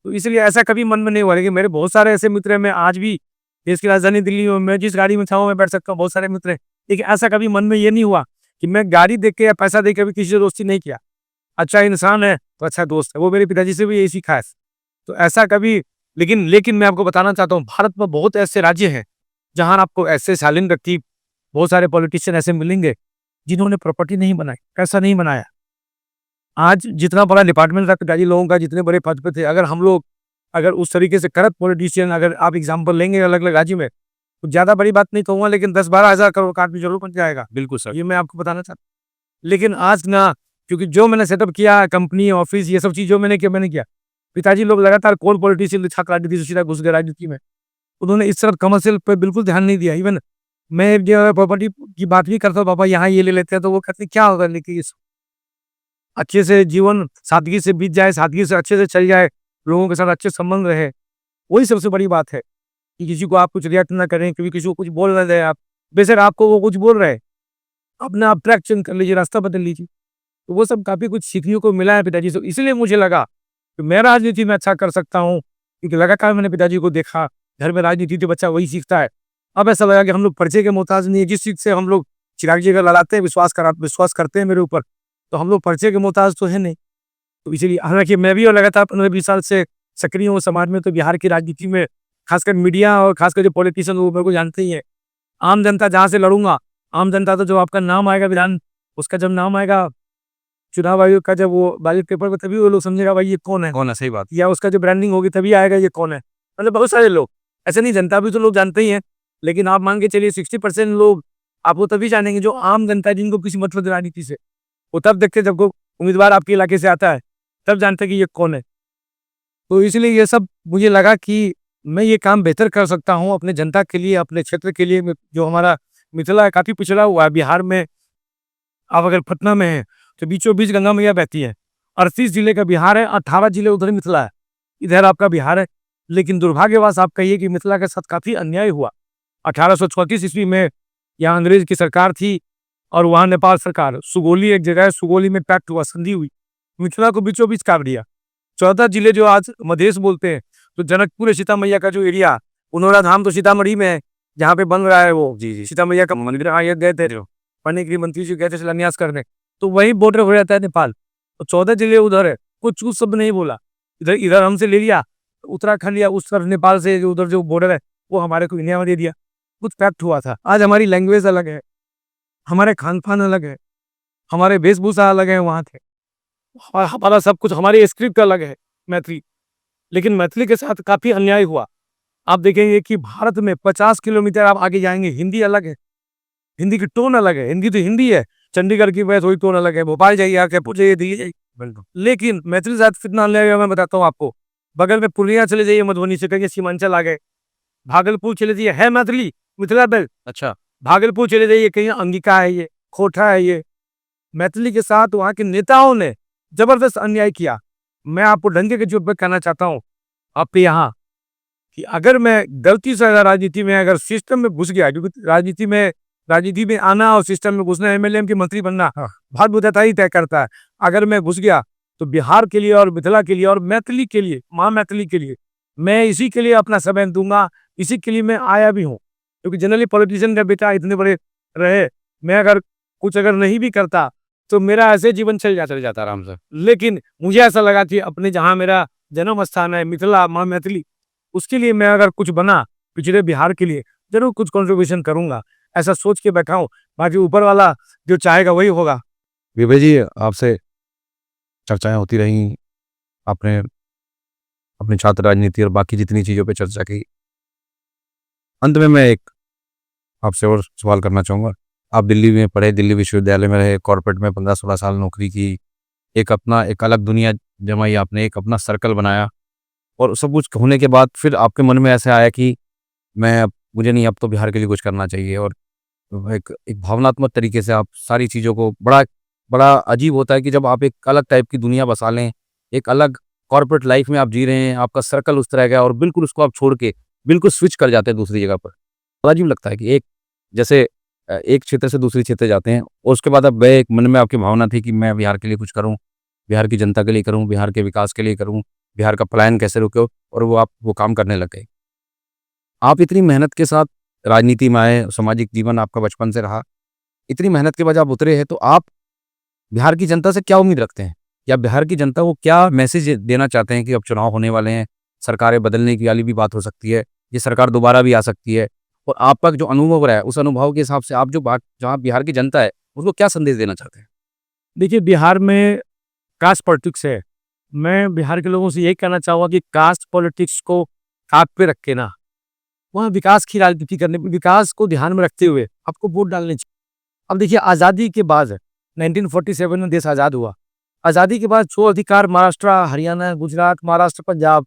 तो इसलिए ऐसा कभी मन में नहीं हुआ, लेकिन मेरे बहुत सारे ऐसे मित्र हैं, मैं आज भी देश की राजधानी दिल्ली में मैं जिस गाड़ी में चाहूँ मैं बैठ सकता हूँ, बहुत सारे मित्र हैं। लेकिन ऐसा कभी मन में ये नहीं हुआ कि मैं गाड़ी देख के या पैसा देख के कभी किसी से दोस्ती नहीं किया। अच्छा इंसान है, तो अच्छा दोस्त है, वो मेरे पिताजी से भी यही सीखा है। तो ऐसा कभी, लेकिन मैं आपको बताना चाहता हूँ, भारत में बहुत ऐसे राज्य हैं, जहाँ आपको ऐसे शालीन व्यक्ति, बहुत सारे पॉलिटिशियन ऐसे मिलेंगे, जिन्होंने प्रॉपर्टी नहीं बनाई, पैसा नहीं बनाया। आज जितना बड़ा डिपार्टमेंट था पिताजी लोगों का, जितने बड़े पद पे थे, अगर हम लोग अगर उस तरीके से करप्ट पॉलिटिशियन अगर आप एग्जाम्पल लेंगे अलग-अलग राज्य में, तो ज़्यादा बड़ी बात नहीं कहूँगा, लेकिन 10-12 हज़ार करोड़ का आदमी ज़रूर बन जाएगा। बिल्कुल सर। ये मैं आपको बताना चाहता हूँ। लेकिन आज ना, क्योंकि जो मैंने सेटअप किया, कंपनी, ऑफिस, ये सब चीज़ जो मैंने किया। पिताजी लोग लगातार कौन पॉलिटिशियन छात्र राजनीति से सीधा घुस गए राजनीति में। उन्होंने इस तरफ कमर्शियल पे बिल्कुल ध्यान नहीं दिया। इवन मैं जो है प्रॉपर्टी की बात भी करता हूँ, पापा यहाँ ये ले लेते हैं, तो वो कहते हैं क्या होगा लेके इस अच्छे से जीवन सादगी से बीत जाए, सादगी से अच्छे से चल जाए, लोगों के साथ अच्छे संबंध रहे। वही सबसे बड़ी बात है कि किसी को आप कुछ रिएक्ट ना करें, कभी किसी को कुछ बोल ना दें आप। बेशक आपको वो कुछ बोल रहे हैं, अपना आप ट्रैक चेंज कर लीजिए, रास्ता बदल लीजिए। तो वो सब काफ़ी कुछ सीखने को मिला है पिताजी से। इसलिए मुझे लगा कि मैं राजनीति में अच्छा कर सकता हूँ, क्योंकि लगातार मैंने पिताजी को देखा, घर में राजनीति तो बच्चा वही सीखता है। अब ऐसा लगा कि हम लोग परिचय के मोहताज नहीं है, जिस चीज़ से हम लोग चिराग जी अगर लड़ाते हैं, विश्वास करते हैं मेरे ऊपर, तो हम लोग परिचय के मोहताज तो है नहीं। तो इसीलिए हालाँकि मैं भी और लगातार 15-20 साल से सक्रिय हूँ समाज में, तो बिहार की राजनीति में खासकर मीडिया और खासकर जो पॉलिटिशियन वो मेरे को जानते ही हैं। आम जनता जहाँ से लड़ूँगा, आम जनता तो जब आपका नाम आएगा उसका जब नाम आएगा चुनाव आयोग का, जब वो बैलेट पेपर पे, तभी वो लोग समझेगा भाई ये कौन है? कौन है? सही बात। या उसका जो ब्रांडिंग होगी तभी आएगा ये कौन है? मतलब बहुत सारे लोग, ऐसे नहीं जनता भी तो लोग जानते ही हैं, लेकिन आप मान के चलिए 60% लोग आपको तभी जानेंगे जो आम जनता है, जिनको किसी मतलब राजनीति से। वो तब देखते हैं जब कोई उम्मीदवार आपके इलाके से आता है, तब जानते हैं कि ये कौन है। तो इसलिए ये सब मुझे लगा कि मैं ये काम बेहतर कर सकता हूँ अपने जनता के लिए, अपने क्षेत्र के लिए। जो हमारा मिथिला है काफ़ी पिछड़ा हुआ है बिहार में। आप अगर पटना में हैं, तो बीचों बीच गंगा मैया बहती है। 38 जिले का बिहार है, 18 जिले उधर मिथिला है, इधर आपका बिहार है। लेकिन दुर्भाग्यवश आप कहिए कि मिथिला के साथ काफ़ी अन्याय हुआ। 1834 ईस्वी में यहाँ अंग्रेज की सरकार थी और वहाँ नेपाल सरकार, सुगोली एक जगह है, सुगोली में पैक्ट हुआ, संधि हुई। मिथिला को बीचों बीच काट दिया। 14 जिले जो आज मधेश बोलते हैं, तो जनकपुर सीता मैया का जो एरिया, पुनौरा धाम तो सीतामढ़ी में है, जहाँ पे बन रहा है वो जी। सीता मैया का मंदिर। हाँ, ये गए थे जो पढ़ने के लिए मंत्री जी गए थे शिलान्यास करने, तो वही बॉर्डर हो जाता है नेपाल। तो 14 जिले उधर है, कुछ कुछ शब्द नहीं बोला। इधर इधर हमसे ले लिया उत्तराखंड, या उस तरफ नेपाल से जो उधर जो बॉर्डर है, वो हमारे को इंडिया में दे दिया। कुछ फैक्ट हुआ था। आज हमारी लैंग्वेज अलग है, हमारे खान पान अलग है, हमारे वेशभूषा अलग है वहाँ थे, और हमारा सब कुछ, हमारी स्क्रिप्ट अलग है मैथिली। लेकिन मैथिली के साथ काफ़ी अन्याय हुआ। आप देखेंगे कि भारत में 50 किलोमीटर आप आगे जाएँगे, हिंदी अलग है, हिंदी की टोन अलग है। हिंदी तो हिंदी है, चंडीगढ़ की वह थोड़ी टोन अलग है, भोपाल जाइए, आप जयपुर जाइए, दिल्ली जाइए। बिल्कुल। लेकिन मैथिली साथ कितना अन्याय है मैं बताता हूँ आपको। बगल में पूर्णिया चले जाइए, मधुबनी से कहिए सीमांचल आ गए। भागलपुर चले जाइए, है मैथिली, मिथिला बेल्ट। अच्छा। भागलपुर चले जाइए, कहीं अंगिका है ये, खोटा है ये। मैथिली के साथ वहाँ के नेताओं ने जबरदस्त अन्याय किया। मैं आपको डंके के जोर पे कहना चाहता हूँ आपके यहाँ, कि अगर मैं गलती से अगर राजनीति में अगर सिस्टम में घुस गया, क्योंकि राजनीति में आना और सिस्टम में घुसना, एमएलए की मंत्री बनना बहुत बुद्धिमत्ता ही तय करता है। अगर मैं घुस गया तो बिहार के लिए और मिथिला के लिए और मैथिली के लिए, माँ मैथिली के लिए, मैं इसी के लिए अपना समय दूंगा। इसी के लिए मैं आया भी हूँ, क्योंकि जनरली पॉलिटिशियन का बेटा इतने बड़े रहे, मैं अगर कुछ अगर नहीं भी करता तो मेरा ऐसे जीवन चल जाता आराम से। लेकिन मुझे ऐसा लगा कि अपने जहाँ मेरा जन्म स्थान है मिथिला, माँ मैथिली, उसके लिए मैं अगर कुछ बना पिछड़े बिहार के लिए, जरूर कुछ कंट्रीब्यूशन करूंगा, ऐसा सोच के बैठा हूँ। बाकी ऊपर वाला जो चाहेगा वही होगा। विवेक जी, आपसे चर्चाएं होती रहीं, आपने अपनी छात्र राजनीति और बाकी जितनी चीज़ों पे चर्चा की। अंत में मैं एक आपसे और सवाल करना चाहूँगा। आप दिल्ली में पढ़े, दिल्ली विश्वविद्यालय में रहे, कॉर्पोरेट में 15-16 साल नौकरी की, एक अलग दुनिया जमाई आपने, एक अपना सर्कल बनाया, और सब कुछ होने के बाद फिर आपके मन में ऐसा आया कि मुझे नहीं, अब तो बिहार के लिए कुछ करना चाहिए। और एक एक भावनात्मक तरीके से आप सारी चीज़ों को, बड़ा बड़ा अजीब होता है कि जब आप एक अलग टाइप की दुनिया बसा लें, एक अलग कॉर्पोरेट लाइफ में आप जी रहे हैं, आपका सर्कल उस तरह का है, और बिल्कुल उसको आप छोड़ के बिल्कुल स्विच कर जाते हैं दूसरी जगह पर। बड़ा अजीब लगता है कि जैसे एक क्षेत्र से दूसरे क्षेत्र जाते हैं, और उसके बाद अब वह एक मन में आपकी भावना थी कि मैं बिहार के लिए कुछ करूँ, बिहार की जनता के लिए करूँ, बिहार के विकास के लिए करूँ, बिहार का पलायन कैसे रुके, और आप वो काम करने लग गए। आप इतनी मेहनत के साथ राजनीति में आए, सामाजिक जीवन आपका बचपन से रहा, इतनी मेहनत के बाद आप उतरे हैं, तो आप बिहार की जनता से क्या उम्मीद रखते हैं? या बिहार की जनता को क्या मैसेज देना चाहते हैं कि अब चुनाव होने वाले हैं, सरकारें बदलने की वाली भी बात हो सकती है, ये सरकार दोबारा भी आ सकती है, और आपका जो अनुभव रहा है, उस अनुभव के हिसाब से आप जहाँ बिहार की जनता है, उसको क्या संदेश देना चाहते हैं? देखिए, बिहार में कास्ट पॉलिटिक्स है। मैं बिहार के लोगों से यही कहना चाहूँगा कि कास्ट पॉलिटिक्स को हाथ पे रख के ना, वहाँ विकास की राजनीति करने, विकास को ध्यान में रखते हुए आपको वोट डालने चाहिए। अब देखिए, आज़ादी के बाद 1947 में देश आज़ाद हुआ। आज़ादी के बाद जो अधिकार महाराष्ट्र, हरियाणा, गुजरात, महाराष्ट्र, पंजाब,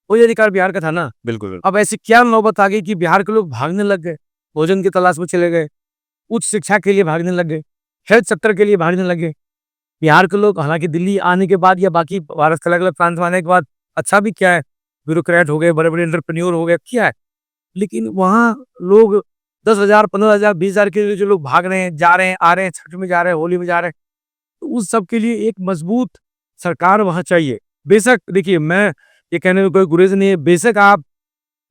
वही अधिकार बिहार का था ना। बिल्कुल। अब ऐसी क्या नौबत आ गई कि बिहार के लोग भागने लग गए? भोजन की तलाश में चले गए, उच्च शिक्षा के लिए भागने लगे, हेल्थ सेक्टर के लिए भागने लगे। बिहार के लोग हालांकि दिल्ली आने के बाद या बाकी भारत के अलग अलग प्रांत में आने के बाद अच्छा भी किया है, ब्यूरोक्रेट हो गए, बड़े बड़े एंटरप्रेन्योर हो गए, किया है। लेकिन वहाँ लोग 10,000, 15,000, 20,000 के लिए जो लोग भाग रहे हैं, जा रहे हैं, आ रहे हैं, छठ में जा रहे हैं, होली में जा रहे हैं, तो उस सब के लिए एक मजबूत सरकार वहाँ चाहिए। बेशक देखिए, मैं ये कहने में कोई गुरेज नहीं है, बेशक आप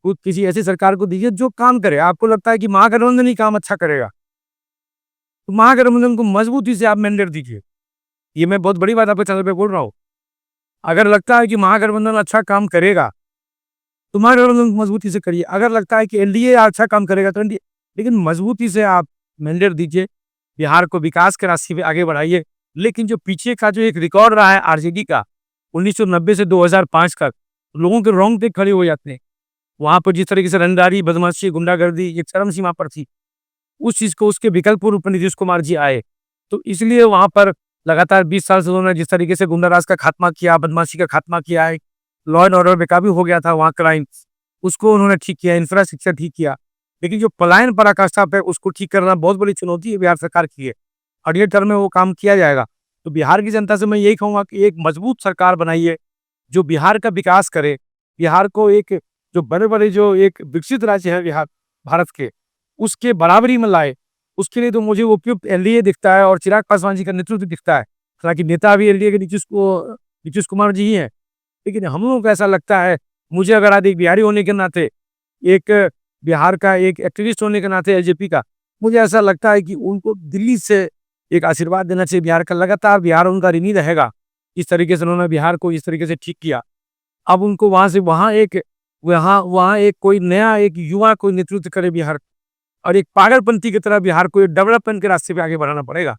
किसी ऐसी सरकार को दीजिए जो काम करे। आपको लगता है कि महागठबंधन ही काम अच्छा करेगा, तो महागठबंधन को मजबूती से आप मैंडेट दीजिए। ये मैं बहुत बड़ी बात आपके चैनल पे बोल रहा हूँ। अगर लगता है कि महागठबंधन अच्छा काम करेगा, तो महागठबंधन को मजबूती से करिए। अगर लगता है कि एनडीए अच्छा काम करेगा, तो एनडीए, लेकिन मजबूती से आप मैंडेट दीजिए, बिहार को विकास के रास्ते पे आगे बढ़ाइए। लेकिन जो पीछे का जो एक रिकॉर्ड रहा है आरजेडी का, 1990 से 2005 तक, लोगों के रोंगटे खड़े हो जाते हैं। वहां पर जिस तरीके से रंगदारी, बदमाशी, गुंडागर्दी एक चरम सीमा पर थी, उस चीज को उसके विकल्प रूप में नीतीश कुमार जी आए, तो इसलिए वहां पर लगातार 20 साल से उन्होंने जिस तरीके से गुंडाराज का खात्मा किया, बदमाशी का खात्मा किया है, लॉ एंड ऑर्डर बेकाबू हो गया था वहाँ क्राइम, उसको उन्होंने ठीक किया, इंफ्रास्ट्रक्चर ठीक किया। लेकिन जो पलायन पराकाष्ठा पे, उसको ठीक करना बहुत बड़ी चुनौती है बिहार सरकार की है। अगले टर्म में वो काम किया जाएगा। तो बिहार की जनता से मैं यही कहूंगा कि एक मजबूत सरकार बनाइए जो बिहार का विकास करे, बिहार को एक जो बड़े बड़े जो एक विकसित राज्य है बिहार भारत के, उसके बराबरी में लाए। उसके लिए तो मुझे उपयुक्त एनडीए दिखता है और चिराग पासवान जी का नेतृत्व दिखता है। हालांकि नेता अभी एनडीए के नीतीश कुमार जी ही है, लेकिन हम लोगों को ऐसा लगता है, मुझे अगर आज एक बिहारी होने के नाते, एक बिहार का एक एक्टिविस्ट होने के नाते एलजेपी का, मुझे ऐसा लगता है कि उनको दिल्ली से एक आशीर्वाद देना चाहिए बिहार का। लगातार बिहार उनका ऋणी रहेगा। इस तरीके से उन्होंने बिहार को इस तरीके से ठीक किया। अब उनको वहां से वहां एक कोई नया एक युवा कोई नेतृत्व करे बिहार, और एक पागलपंथी की तरह बिहार को डेवलपमेंट के रास्ते पे आगे बढ़ाना पड़ेगा।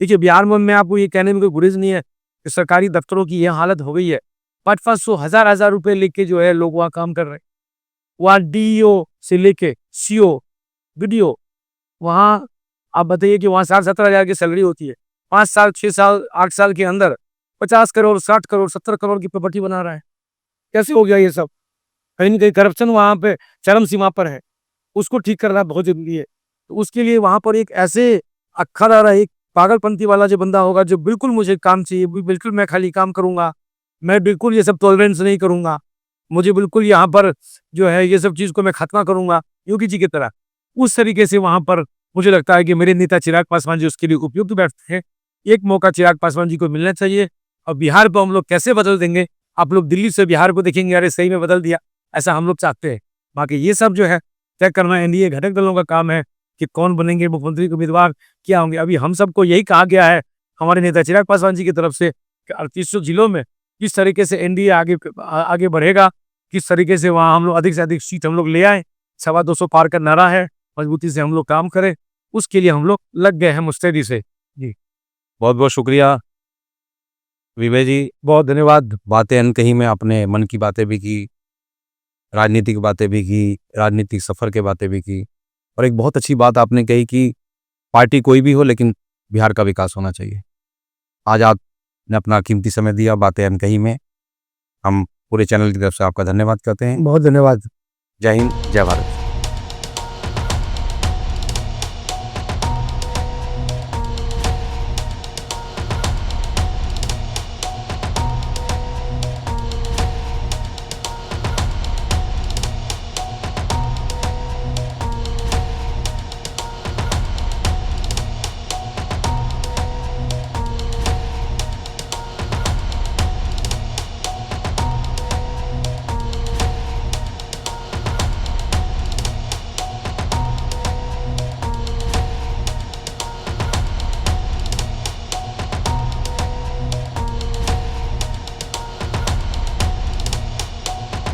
देखिए, बिहार में मैं आपको ये कहने में कोई गुरेज नहीं है कि सरकारी दफ्तरों की यह हालत हो गई है। 500-500, हजार रुपए लेके जो है लोग वहाँ काम कर रहे हैं। वहाँ डीईओ से लेके सीओ, बीडीओ, वहाँ आप बताइए कि वहाँ 60-70 हजार की सैलरी होती है। 5 साल, 6 साल, 8 साल के अंदर 50 करोड़, 60 करोड़, 70 करोड़ की प्रॉपर्टी बना रहा है। कैसे हो गया ये सब? कहीं ना कहीं करप्शन वहाँ पे चरम सीमा पर है। उसको ठीक करना बहुत जरूरी है। तो उसके लिए वहां पर एक ऐसे अखड़ा रहा, एक पागलपंथी वाला जो बंदा होगा, जो बिल्कुल मुझे काम चाहिए, बिल्कुल मैं खाली काम करूंगा, मैं बिल्कुल ये सब टॉलरेंस नहीं करूंगा, मुझे बिल्कुल यहाँ पर जो है ये सब चीज को मैं खत्म करूंगा, योगी जी की तरह। उस तरीके से वहां पर मुझे लगता है कि मेरे नेता चिराग पासवान जी उसके लिए उपयुक्त बैठते हैं। एक मौका चिराग पासवान जी को मिलना चाहिए। और बिहार को हम लोग कैसे बदल देंगे, आप लोग दिल्ली से बिहार को देखेंगे, अरे सही में बदल दिया, ऐसा हम लोग चाहते हैं। बाकी ये सब जो है तय करना एनडीए घटक दलों का काम है कि कौन बनेंगे मुख्यमंत्री के उम्मीदवार, क्या होंगे। अभी हम सबको यही कहा गया है हमारे नेता चिराग पासवान जी की तरफ से कि 3800 जिलों में किस तरीके से एनडीए आगे बढ़ेगा, किस तरीके से वहाँ हम लोग अधिक से अधिक सीट हम लोग ले आए। 250 पार का नारा है, मजबूती से हम लोग काम करें, उसके लिए हम लोग लग गए हैं मुस्तैदी से। जी, बहुत बहुत शुक्रिया विवेक जी, बहुत धन्यवाद। बातें अनकही में आपने मन की बातें भी की, राजनीतिक बातें भी की, राजनीतिक सफ़र के बातें भी की, और एक बहुत अच्छी बात आपने कही कि पार्टी कोई भी हो, लेकिन बिहार का विकास होना चाहिए। आज आपने अपना कीमती समय दिया बातें अनकही में। हम पूरे चैनल की तरफ से आपका धन्यवाद करते हैं। बहुत धन्यवाद। जय हिंद, जय भारत।